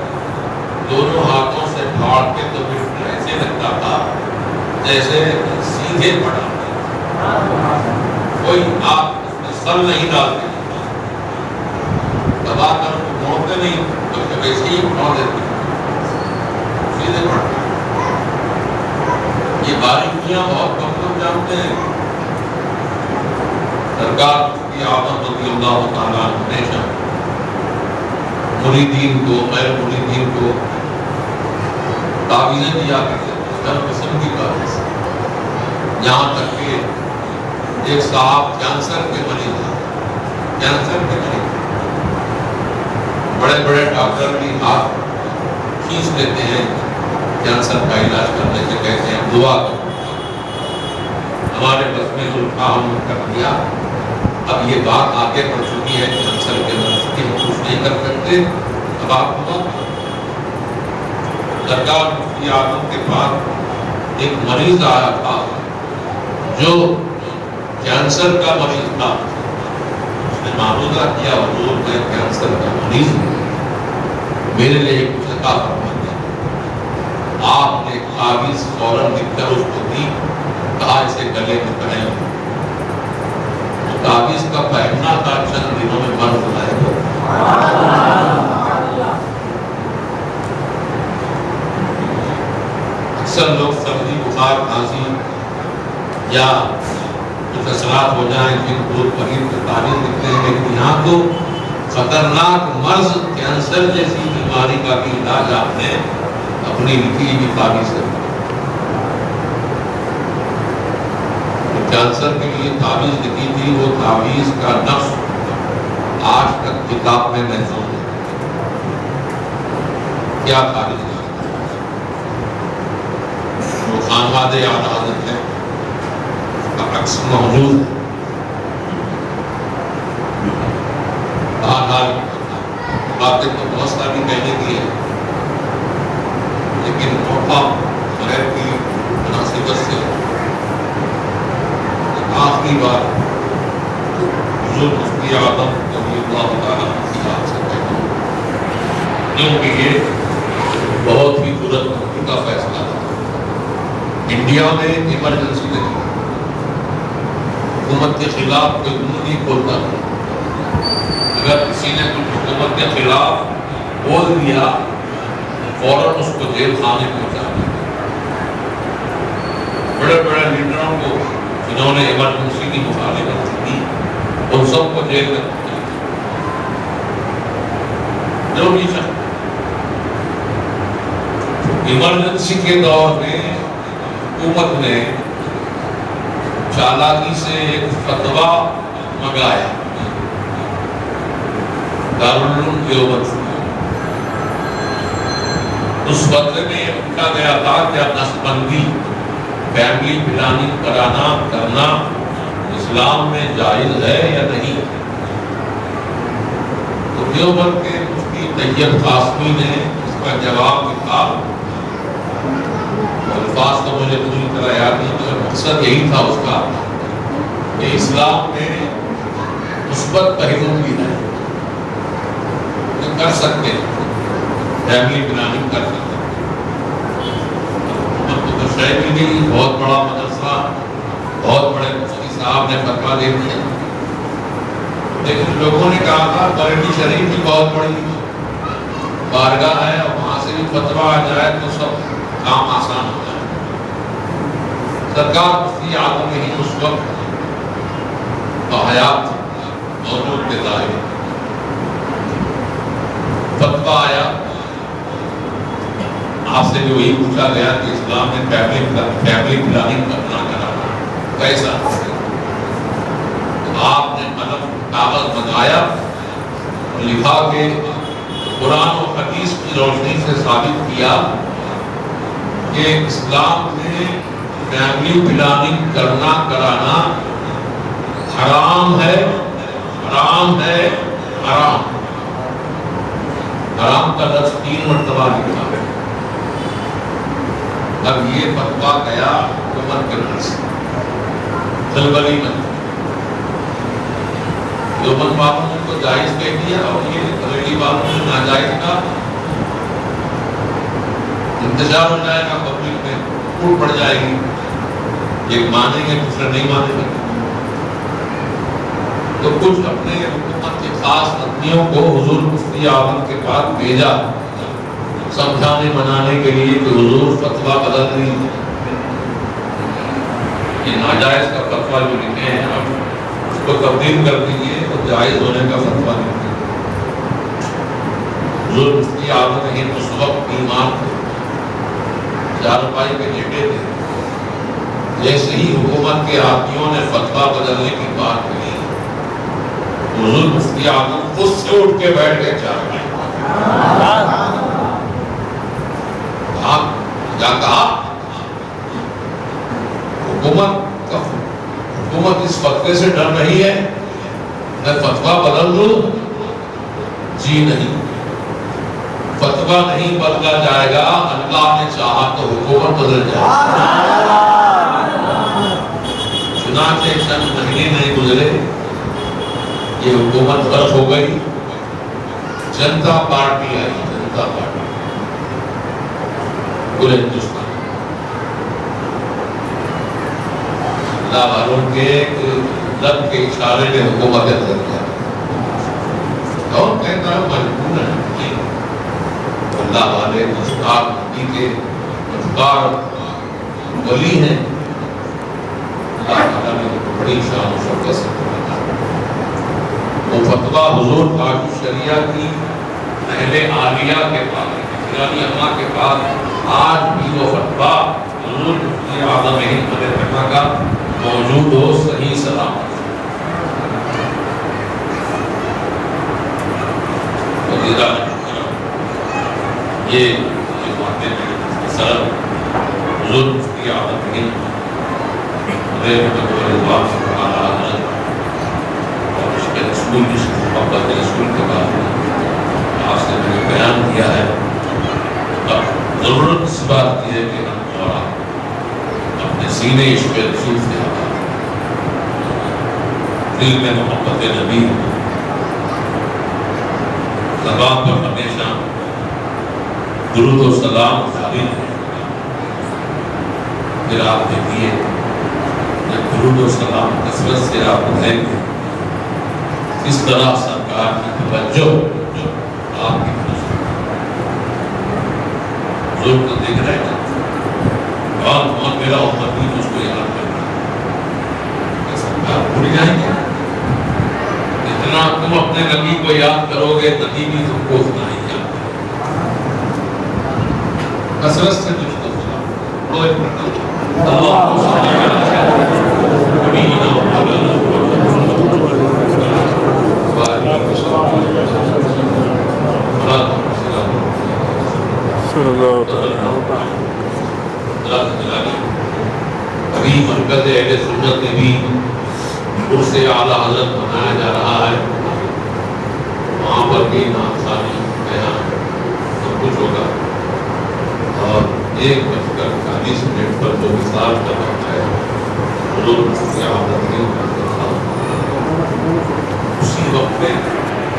دونوں ہاتھوں سے پھاڑ کے تو بالکل ایسے لگتا تھا جیسے سیدھے پڑا، کوئی آپ سر نہیں ڈالتے، دبا کر موڑتے نہیں، بلکہ ویسے ہی پھاڑ دیتے، سیدھے پڑتے. یہ باریکیاں بہت کم لوگ جانتے ہیں. سرکار کی اعظم رضی اللہ تعالیٰ ہمیشہ مریدین کو، غیر مریدین کو تعویذیں دیا کرتے تھے، ہر قسم کی تعویذ. یہاں تک کہ ایک صاحب کینسر کے مریض ہیں، کینسر کے مریض، بڑے بڑے ڈاکٹر بھی ہاتھ کھینچ لیتے ہیں کینسر کا علاج کرنے سے، کہتے ہیں دعا کرو. ہمارے بس میں ہم کر دیا، اب یہ بات آگے بڑھ چکی ہے، کینسر کے مرض کی ہم کچھ نہیں کر سکتے. اب آپ کو سرکار مفتی اعظم کے پاس ایک مریض آیا تھا جو کینسر کا مریض تھا. اس نے معروضہ کیا، حضور میں کینسر کا مریض ہوں، میرے لیے ایک عطا فرمائیے. آپ نے تعویذ فوراً لکھ کر اس کو دی، کہا اسے گلے میں پہن. تعویذ کا پہننا تھا، چند دنوں میں مرض لائے گا. اکثر لوگ سردی، بخار، کھانسی یا کچھ اثرات ہو جائیں جن کو مریض کو تعویذ لکھتے ہیں، لیکن یہاں تو خطرناک مرض کینسر جیسی بیماری کا بھی علاج آپ نے اپنی لکھی ہوئی تعویذ سے. کینسر کے لیے تعویذ لکھی تھی، وہ تعویذ کا نقش آج تک کتاب میں محفوظ ہے. کیا تعویذ ہے؟ وہ خانواد اعلیٰ حضرت ہے، اس کا عکس موجود ہے. بہرحال باتیں تو بہت ساری کہنے کی ہے، لیکن موقع غیر کی مناسبت سے آخری بار حضور مفتی اعظم رضی اللہ تعالیٰ کی یاد سے کہتا ہوں، کیونکہ یہ بہت ہی ترنت کا فیصلہ تھا. انڈیا میں ایمرجنسی نہیں، حکومت کے خلاف کوئی منہ نہیں کھولتا تھا. اگر کسی نے کچھ حکومت کے خلاف بول دیا فوراً اس کو جیل خانے پہنچا دیا. بڑے بڑے لیڈروں کو جنہوں نے ایمرجنسی کی مخالفت کی ان سب کو جیل میں پہنچا دیا. جو بھی چاہتے ایمرجنسی کے دور میں حکومت نے چالاکی سے ایک فتویٰ منگایا دارالعلوم دیوبند سے. اس فتوے میں یہ لکھا گیا تھا کہ نسل بندی، فیملی پلاننگ کرنا اسلام میں جائز ہے یا نہیں. تو دیوبند کے مفتی طیب قاسمی نے اس کا جواب لکھا. الفاظ تو مجھے پوری طرح یاد نہیں، تو مقصد یہی تھا اس کا کہ اسلام میں مثبت پہلو بھی ہے. کر سکتے ہیں، فیملی پلاننگ کر سکتے ہیں۔ تو شہر میں بھی بہت بڑا مدرسہ، بہت بڑے مفتی صاحب نے فتویٰ دے دیا، لیکن لوگوں نے کہا تھا بریلی شریف بھی بہت بڑی بارگاہ ہے اور وہاں سے بھی فتویٰ آ جائے تو سب کام آسان ہو جائے۔ سرکار مفتی اعظم ہند اس وقت حیات موجود کے ظاہر فتویٰ آیا، آپ سے جو وہی پوچھا گیا کہ اسلام نے فیملی پلاننگ کرنا کرانا کیسا؟ آپ نے قلم کاغذ منگایا اور لکھا کہ قرآن و حدیث کی روشنی سے ثابت کیا کہ اسلام نے فیملی پلاننگ کرنا کرانا حرام ہے، حرام ہے، حرام۔ حرام کا لفظ 3 مرتبہ لکھا ہے۔ اب یہ فتویٰ گیا حکومت کے پاس، خلبلی میں دیوبند والوں نے کو جائز کہہ دیا اور یہ بریلی والوں نے ناجائز کا انتشار ہو جائے گا، پبلک میں پھوٹ پڑ جائے گی، ایک مانیں گے دوسرے نہیں مانیں گے۔ تو کچھ اپنے حکومت کے خاص آدمیوں کو حضور مفتی اعظم کے پاس بھیجا سمجھانے منانے کے لیے کہ حضور فتویٰ بدل نہیں، یہ ناجائز کا فتویٰ جو لکھے ہیں آپ اس کو تبدیل کر دیجیے اور جائز ہونے کا فتویٰ لکھے۔ حضور مفتی اعظم ہند اس وقت ایمان چارپائی پہ لیٹے تھے، جیسے ہی حکومت کے آدمیوں نے فتویٰ بدلنے کی بات کہی، حضور مفتی اعظم خود سے اٹھ کے بیٹھ گئے چارپائی۔ کیا کہا؟ حکومت اس فتوے سے ڈر رہی ہے، میں فتویٰ بدل دوں؟ جی نہیں، فتویٰ نہیں بدلا جائے گا، اللہ نے چاہا تو حکومت بدل جائے گا۔ چنانچہ چند مہینے نہیں گزرے، یہ حکومت غرق ہو گئی، جنتا پارٹی آئی، جنتا پارٹی پورے ہندوستان، اللہ والوں کے لب کے اشارے میں حکومت بدل جائے۔ کون کہتا ہے مجبور ہے؟ اللہ والے مستار نبی کے مستار ولی ہیں، اللہ تعالیٰ نے بڑی شان و شوکت سے بتایا۔ وہ فتویٰ حضور پاک شریعہ کی اہل عالیہ کے پاس، ایرانی امہ کے پاس آج بھی وہ فتویٰ حضور مفتی اعظم ہند علیہ رحمہ کا موجود ہو، صحیح سلامت۔ یہ باتیں سر حضور مفتی اعظم ہند علیہ رحمہ اور اس کے رسول کی محبت رسول کے بعد آپ سے میں نے بیان کیا ہے۔ ضرورت اس بات کی ہے کہ ہم اور اپنے سینے عشق رسول سے دل میں محبت نبی، زبان پر ہمیشہ درود و سلام جاری ہے۔ پھر آپ دیکھیے جب درود و سلام کثرت سے آپ پڑھیں گے، اس طرح سرکار کی توجہ آپ کی حضور کو دیکھ رہے ہیں، کون کون میرا امتی اس کو یاد کر رہا ہے، سرکار بھول جائیں گے؟ اتنا تم اپنے نبی کو یاد کرو گے، نبی بھی تم کو اتنا ہی یاد کرے گا۔ کثرت سے درود و سلام پڑھو، اللہم صلی علی نبینا محمد ابھی مرکز اہل سنت میں بھی عرص اعلیٰ حضرت منایا جا رہا ہے، وہاں پر بھی نامسانی بیان سب کچھ ہوگا، اور 1:40 پر جو مثال کا وقت ہے حضور مفتی اعظم ہند اسی وقت میں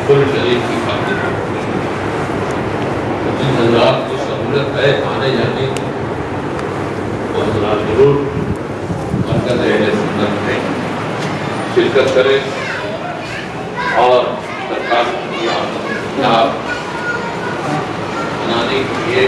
فل شریف کی خاطر جن حضرات کو سہولت ہے آنے جانے کی وہ حضرات ضرور مرکز اہل سنت میں شرکت کریں اور سرکار کی یاد بنانے کے لیے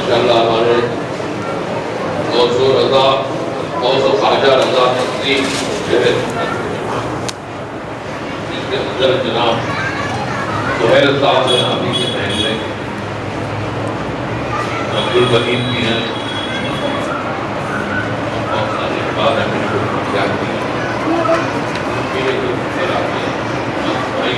ماشاءاللہ ہمارے غوث رضا غوث خواجہ رضا نقوی جس کے اندر جناب سہیل صاحب جنابی کے محلے عبد البدین بھی ہیں اور سارے بعد اپنے کو کیا کیا میرے کو کراتے ہیں بھائی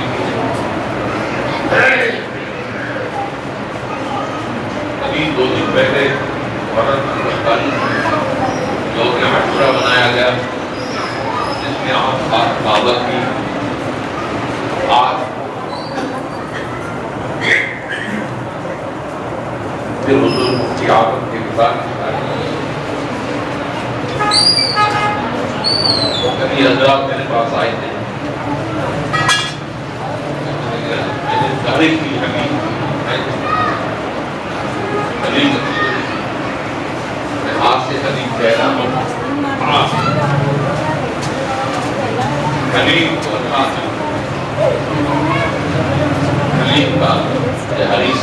ابھی 2 دن پہلے جو کہ مشورہ بنایا گیا جس میں آپ بابا کی آج حضور مفتی اعظم کے بعد کبھی حضرات میرے پاس آئے تھے میں نے تاریخ کی حدیث میں ہاتھ سے حدیث کہہ رہا ہوں حلیم کا حدیث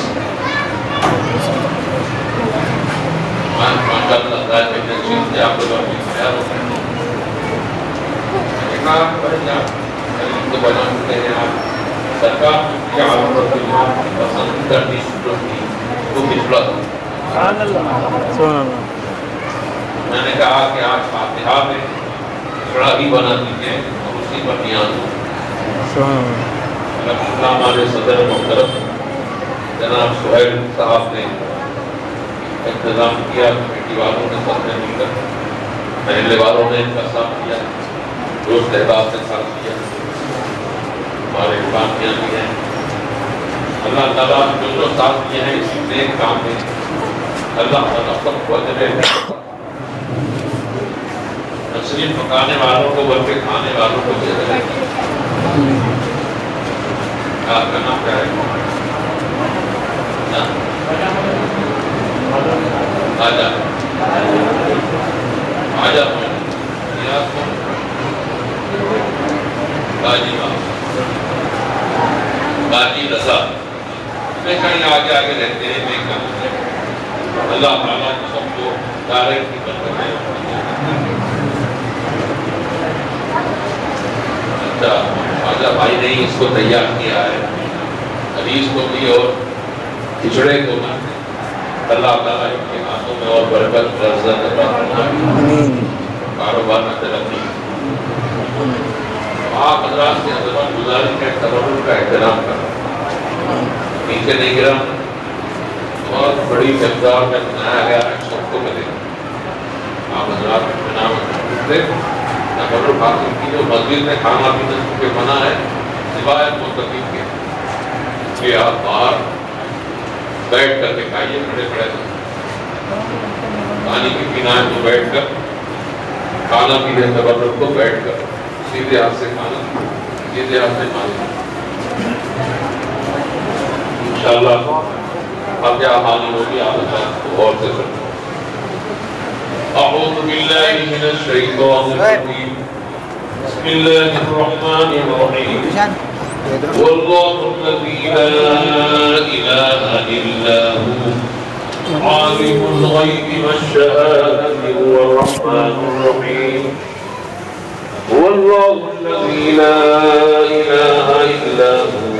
میں نے کہا کہ آج فاتحہ میں بڑا ہی بنا دیجیے اور اسی پر نیاز ہو ہمارے صدر محترم جناب سہیل صاحب نے انتظام کیا کمیٹی والوں نے سب نے مل کر محلے والوں نے ان کا ساتھ کیا دوست احباب نے ساتھ کیا ہمارے باقیاں بھی ہیں اللہ تعالیٰ جو ساتھ کیے ہیں اس نیک کام میں اللہ تعالیٰ سب کو اجر نہ صرف پکانے والوں کو بلکہ کھانے والوں کو بھی اجر آپ کا نام کیا ہے آجا آجا باجی رضا میں کہیں آگے آگے رہتے ہیں میں کہاں اللہ تعالیٰ سب کو دارے کی برکت ہے اچھا آجا بھائی نے اس کو تیار کیا ہے حدیث کو بھی اور کھچڑے کو بھی اللہ تعالیٰ ان کے ہاتھوں میں اور برکت عزت عطا فرمائے کاروبار میں ترقی آپ حضرات سے حضرات گزارش ہے تبرک کا احترام کرنا نیچے نہیں گرا بہت بڑی مقدار میں بنایا گیا ہے سب کو ملے آپ حضرات بنا سے تبرک حاصل کی جو مسجد میں کھانا پینا کے منع ہے سوائے مستقیم کے کہ آپ باہر بیٹھ کر کے کھائیے کھڑے کھڑے پانی کی پینا ہے تو بیٹھ کر کھانا پینے تبرک کو بیٹھ کر سیدھے ہاتھ سے کھانا سیدھے ہاتھ سے کھانا انشاءاللہ اب کیا حالی ہوگی آپ کو غور سے سنیں اعوذ باللہ من الشیطان الرجیم بسم اللہ الرحمن الرحیم والله الذي لا إله إلا هو عالم الغيب والشهادة هو الرحمن الرحيم والله الذي لا إله إلا هو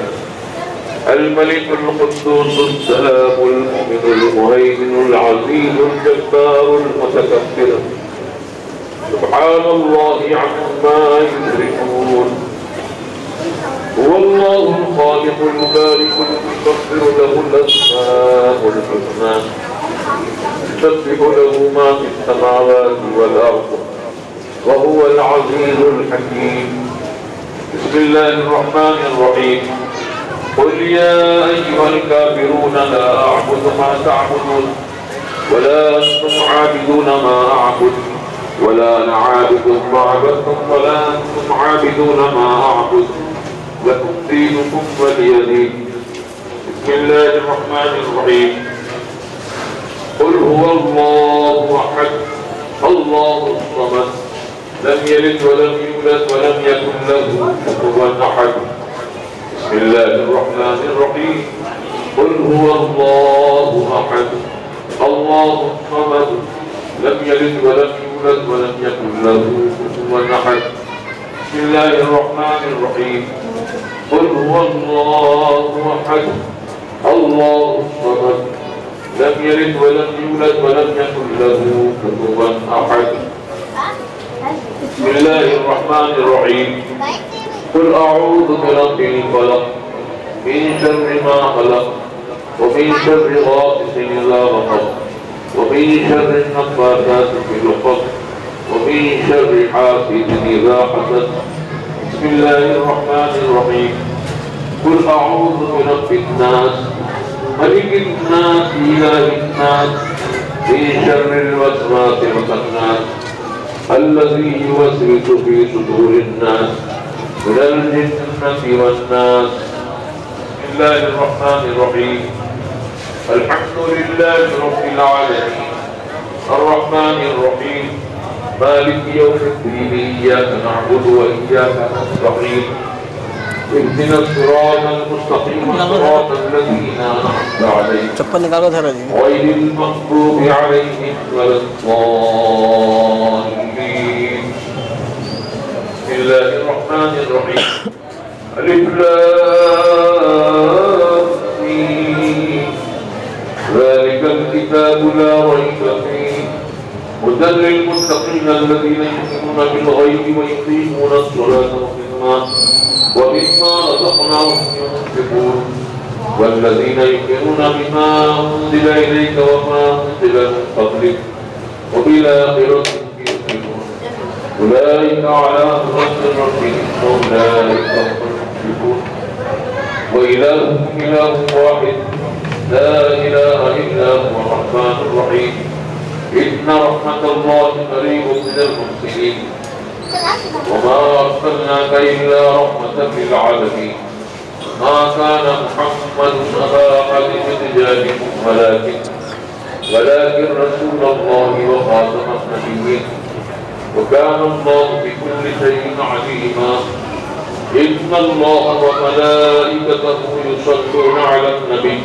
الملك القدوس السلام المؤمن المهيمن العزيز الجبار المتكبر سبحان الله عما يشركون هو الله الخالق البارئ المصور له الأسماء الحسنى يسبح له ما في السماوات والأرض وهو العزيز الحكيم بسم الله الرحمن الرحيم قل يا أيها الكافرون لا أعبد ما تعبدون ولا أنتم عابدون ما أعبد ولا أنا عابد ما عبدتم ولا أنتم عابدون ما أعبد لكم دينكم ولي دين. بسم الله الرحمن الرحيم. قل هو الله أحد الله الصمد لم يلد ولم يولد ولم يكن له كفوا أحد. بسم الله الرحمن الرحيم. قل هو الله أحد الله الصمد لم يلد ولم يولد ولم يكن له كفوا أحد. بسم الله الرحمن الرحيم. قل هو الله أحد الله الصمد لم يلد ولم يولد ولم يكن له كفوا أحد. بسم الله الرحمن الرحيم. قل أعوذ برب الفلق من شر ما خلق ومن شر غاسق إذا وقب ومن شر النفاثات في العقد ومن شر حاسد إذا حسد. بسم الله الرحمن الرحيم. قل أعوذ برب الناس ملك الناس إله الناس من شر الوسواس الخناس الذي يوسوس في صدور الناس من الجنة والناس. بسم الله الرحمن الرحيم. الحمد لله رب العالمين الرحمن الرحيم مالك يوم الدين إياك نعبد وإياك نستعين اهدنا الصراط المستقيم صراط الذين أنعمت عليهم غير المغضوب عليهم ولا الضالين. بسم الله الرحمن الرحيم. ألف لام ميم ذلك الكتاب لا ريب فيه هدى للمتقين الذين يؤمنون بالغيب ويقيمون الصلاة ومما رزقناهم ينفقون والذين يؤمنون بما أنزل إليك وما أنزل من قبلك وبالآخرة يؤمنون أولئك على هدى من ربهم وأولئك هم المفلحون. وإلهكم إله واحد لا إله إلا هو الرحمن الرحيم. إن رحمة الله قريب من المحسنين وما أرسلناك إلا رحمة للعالمين. ما كان محمد أبا أحد من رجالكم ولكن رسول الله وخاتم النبيين وكان الله بكل شيء عليما. إن الله وملائكته يصلون على النبي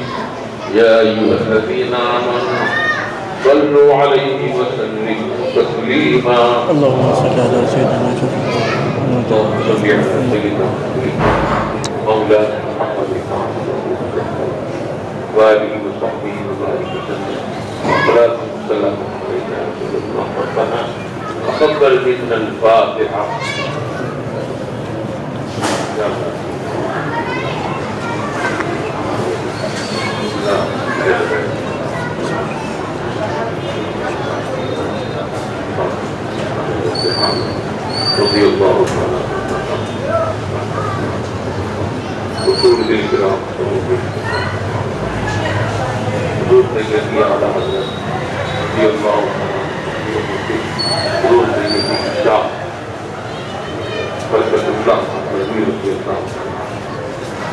يا أيها الذين آمنوا صلوا عليه وسلموا تسليما. اللهم صل على سيدنا اللهم صل على سيدنا مولانا محمد وآله وصحبه وبارك وسلم. صلاة والسلام عليك يا رسول الله. ربنا تقبل منا الفاتحة. رضي الله تعالى رسول الكرام حضور سيدي على حضرت رضي الله تعالى حضور سيدي شاہ برکت اللہ رضی اللہ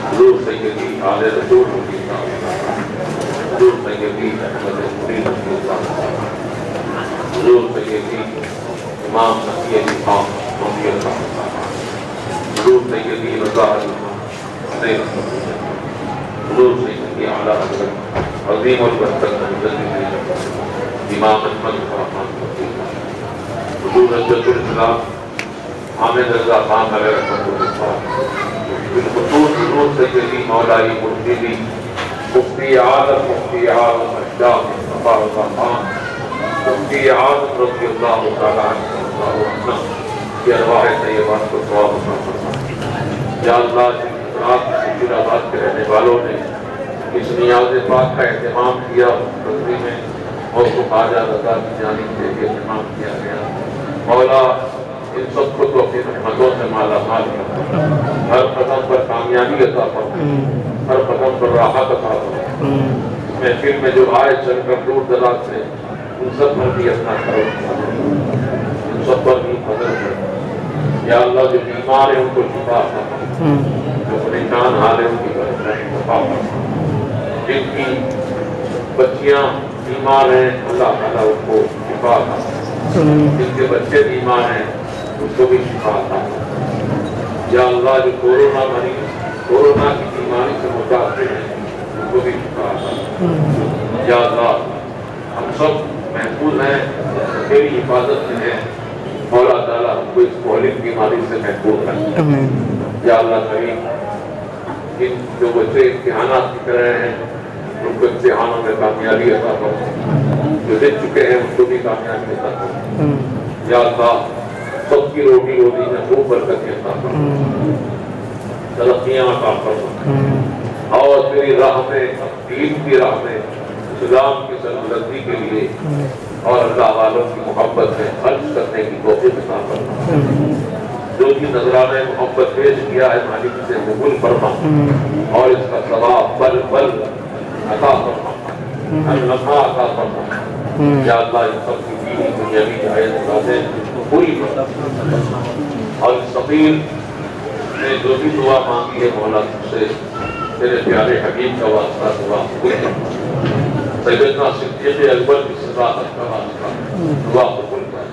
حضور سیدی آل رسول رضی اللہ حضور سیدی احمد رضی اللہ حضور سیدی امام نبی امام رضی اللہ حضور سیدی رضا حسین حضور سیدی اعلی حضرت عظیم البرکت امام احمد فرحان حضور حجت الاسلام حامد رضا خان علیہ رحمۃ اللہ بالخصوص حضور سیدی مولائی مرشدی مفتی اعظم اشرف مصطفیٰ رضا خان مفتی اعظم رضی اللہ تعالیٰ عنہ کی ارواح طیبات کو ثواب عطا فرما. یا اللہ جن حضرات بشیر آباد کے رہنے والوں نے اس نیاز پاک کا اہتمام کیا تصویر میں اور کو خواجہ رضا کی جانب سے بھی اہتمام کیا گیا. مولا ان سب کو تو اپنی رحمتوں سے مالا مال کرتا ہر قدم پر کامیابی عطا فرما. ہر قدم پر راحت عطا فرما. محفل میں جو آئے چل کر دور دراز سے ان سب پر بھی اپنا کرم، ان سب پر بھی فضل کر. یا اللہ جو بیمار ہیں ان کو شفا عطا فرما، جو پریشان حال ہیں ان کی پریشانی شفا فرما. جن کی بچیاں بیمار ہیں اللہ تعالیٰ ان کو شفا عطا فرما. جن کے بچے بیمار ہیں ان کو بھی شفا عطا فرما. یا اللہ جو کورونا مریض کورونا کی بیماری سے متاثر ہیں ان کو بھی شفا عطا فرما. یا اللہ ہم سب محفوظ ہیں، تیری حفاظت میں ہیں. مولا تعالیٰ ہم کو اس مہلک بیماری سے محفوظ رکھے. یا اللہ کریم ان جو بچے امتحانات لکھ رہے ہیں ان کو امتحانوں میں کامیابی عطا فرما. جو لکھ چکے ہیں ان کو بھی کامیابی عطا فرما. یا اللہ سب کی روٹی روٹی میں خوب برکت عطا فرما، ترقیاں عطا فرما، اور تیری راہ میں دین کی راہ میں اسلام کی سربلندی کے لیے اور اللہ والوں کی محبت میں خرچ کرنے کی توفیق عطا فرما. جو بھی نذرانہ محبت پیش کیا ہے مالک سے قبول فرما اور اس کا ثواب بل بل عطا فرما، ہر لمحہ عطا فرما. یا اللہ ان سب کی دینی دنیاوی جائز پوری فرما. اور اس فقیر نے جو بھی دعا مانگی ہے مولا تجھ سے تیرے پیارے حبیب کا واسطہ دعا قبول کر. سیدنا صدیق اکبر کی صداقت کا واسطہ دعا قبول کر.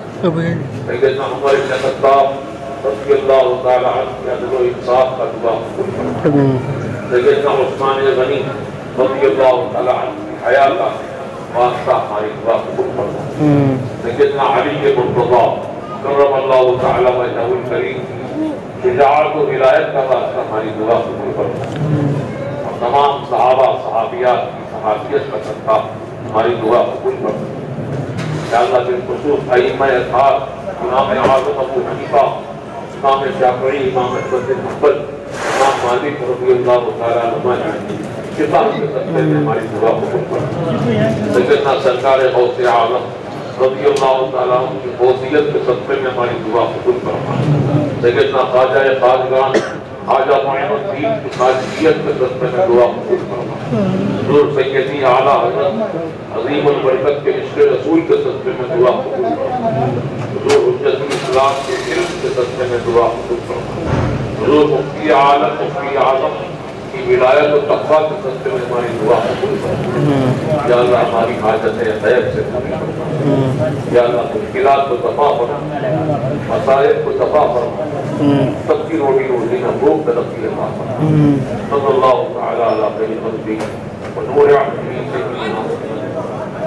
سیدنا عمر بن خطاب رضی اللہ تعالی عنہ کے عدل و انصاف کا دعا قبول کر. سیدنا عثمان غنی رضی اللہ تعالی عنہ کی حیا کا واسطہ ہماری دعا قبول کر. سیدنا علی مرتضیٰ کرم اللہ تعالی وجہہ الکریم شجاعت و ولایت کا واسطہ ہماری دعا قبول کر. تمام صحابہ صحابیات کی صحابیت کا صدقہ ہماری دعا قبول کر. یا اللہ بالخصوص ائمہ اطہار امام اعظم ابو حنیفہ، امام شافعی، امام احمد بن حنبل، امام مالک رضی اللہ تعالیٰ عنہ کی شفا کے صدقے میں ہماری دعا قبول کر. سیدنا سرکار غوث اعظم رضی اللہ تعالیٰ عنہ کی غوثیت کے صدقے میں ہماری دعا قبول فرما. سیدنا خواجہ خواجگان خواجہ معین الدین کی خواجگیت کے صدقے میں دعا قبول فرما. حضور سیدی اعلیٰ حضرت عظیم البرکت کے عشق رسول کے صدقے میں دعا قبول فرما. حضور حجت الاسلام کے علم کے صدقے میں دعا قبول فرما. حضور مفتی عالم مفتی اعظم کی ولایت و تقویٰ کے صدقے میں ہماری دعا قبول فرما. یا اللہ ہماری حاجتیں غیب سے پوری فرما. یا اللہ مشکلات کو دفع فرما، مصائب کو دفع فرما، سب کی روٹی روزی میں خوب ترقی عطا فرما. صلی اللہ تعالی علی خیر خلقہ ونور عبدہ سیدنا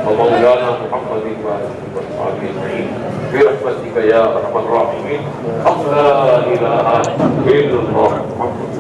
ومولانا محمد وآلہ وصحبہ اجمعین برحمتک یا ارحم الراحمین. لا الہ الا اللہ محمد